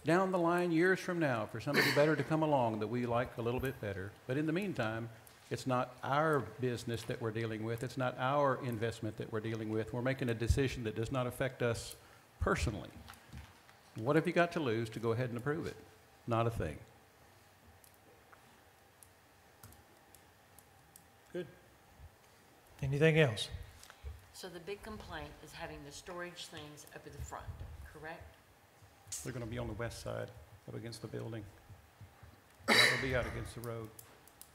down the line years from now for somebody better to come along that we like a little bit better. But in the meantime, it's not our business that we're dealing with. It's not our investment that we're dealing with. We're making a decision that does not affect us personally. What have you got to lose to go ahead and approve it? Not a thing. Good. Anything else? So the big complaint is having the storage things up at the front, correct? They're going to be on the west side, up against the building. That will be out against the road.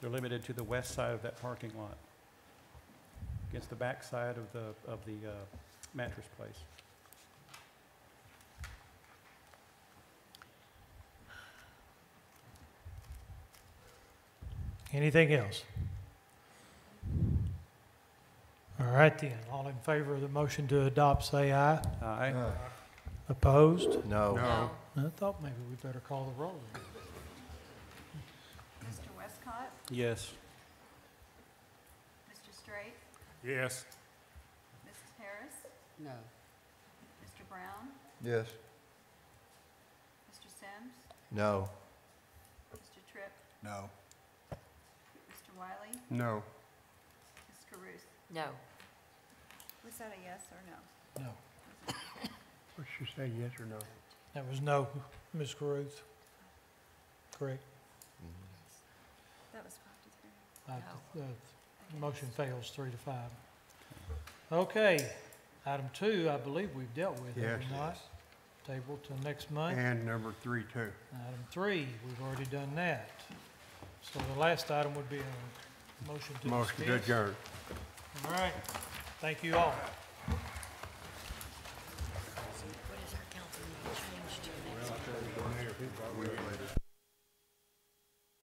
They're limited to the west side of that parking lot. against the backside of the mattress place. Anything else? All right then, all in favor of the motion to adopt, say aye. Aye. Opposed? No. No. I thought maybe we better call the roll. Mr. Westcott? Yes. Mr. Straight? Yes. Mrs. Harris? No. Mr. Brown? Yes. Mr. Sims? No. Mr. Tripp? No. Mr. Wiley? No. Ms. Caruth? No. Was that a yes or no? No. What should you say, yes or no? That was no, Ms. Caruth. Correct. That was 5 to 3. The motion fails 3 to 5. Okay, item 2, I believe we've dealt with, have we Yes. not? Table till next month. And number 3, too. Item 3, we've already done that. So the last item would be a motion to dismiss. Motion to adjourn. All right, thank you all.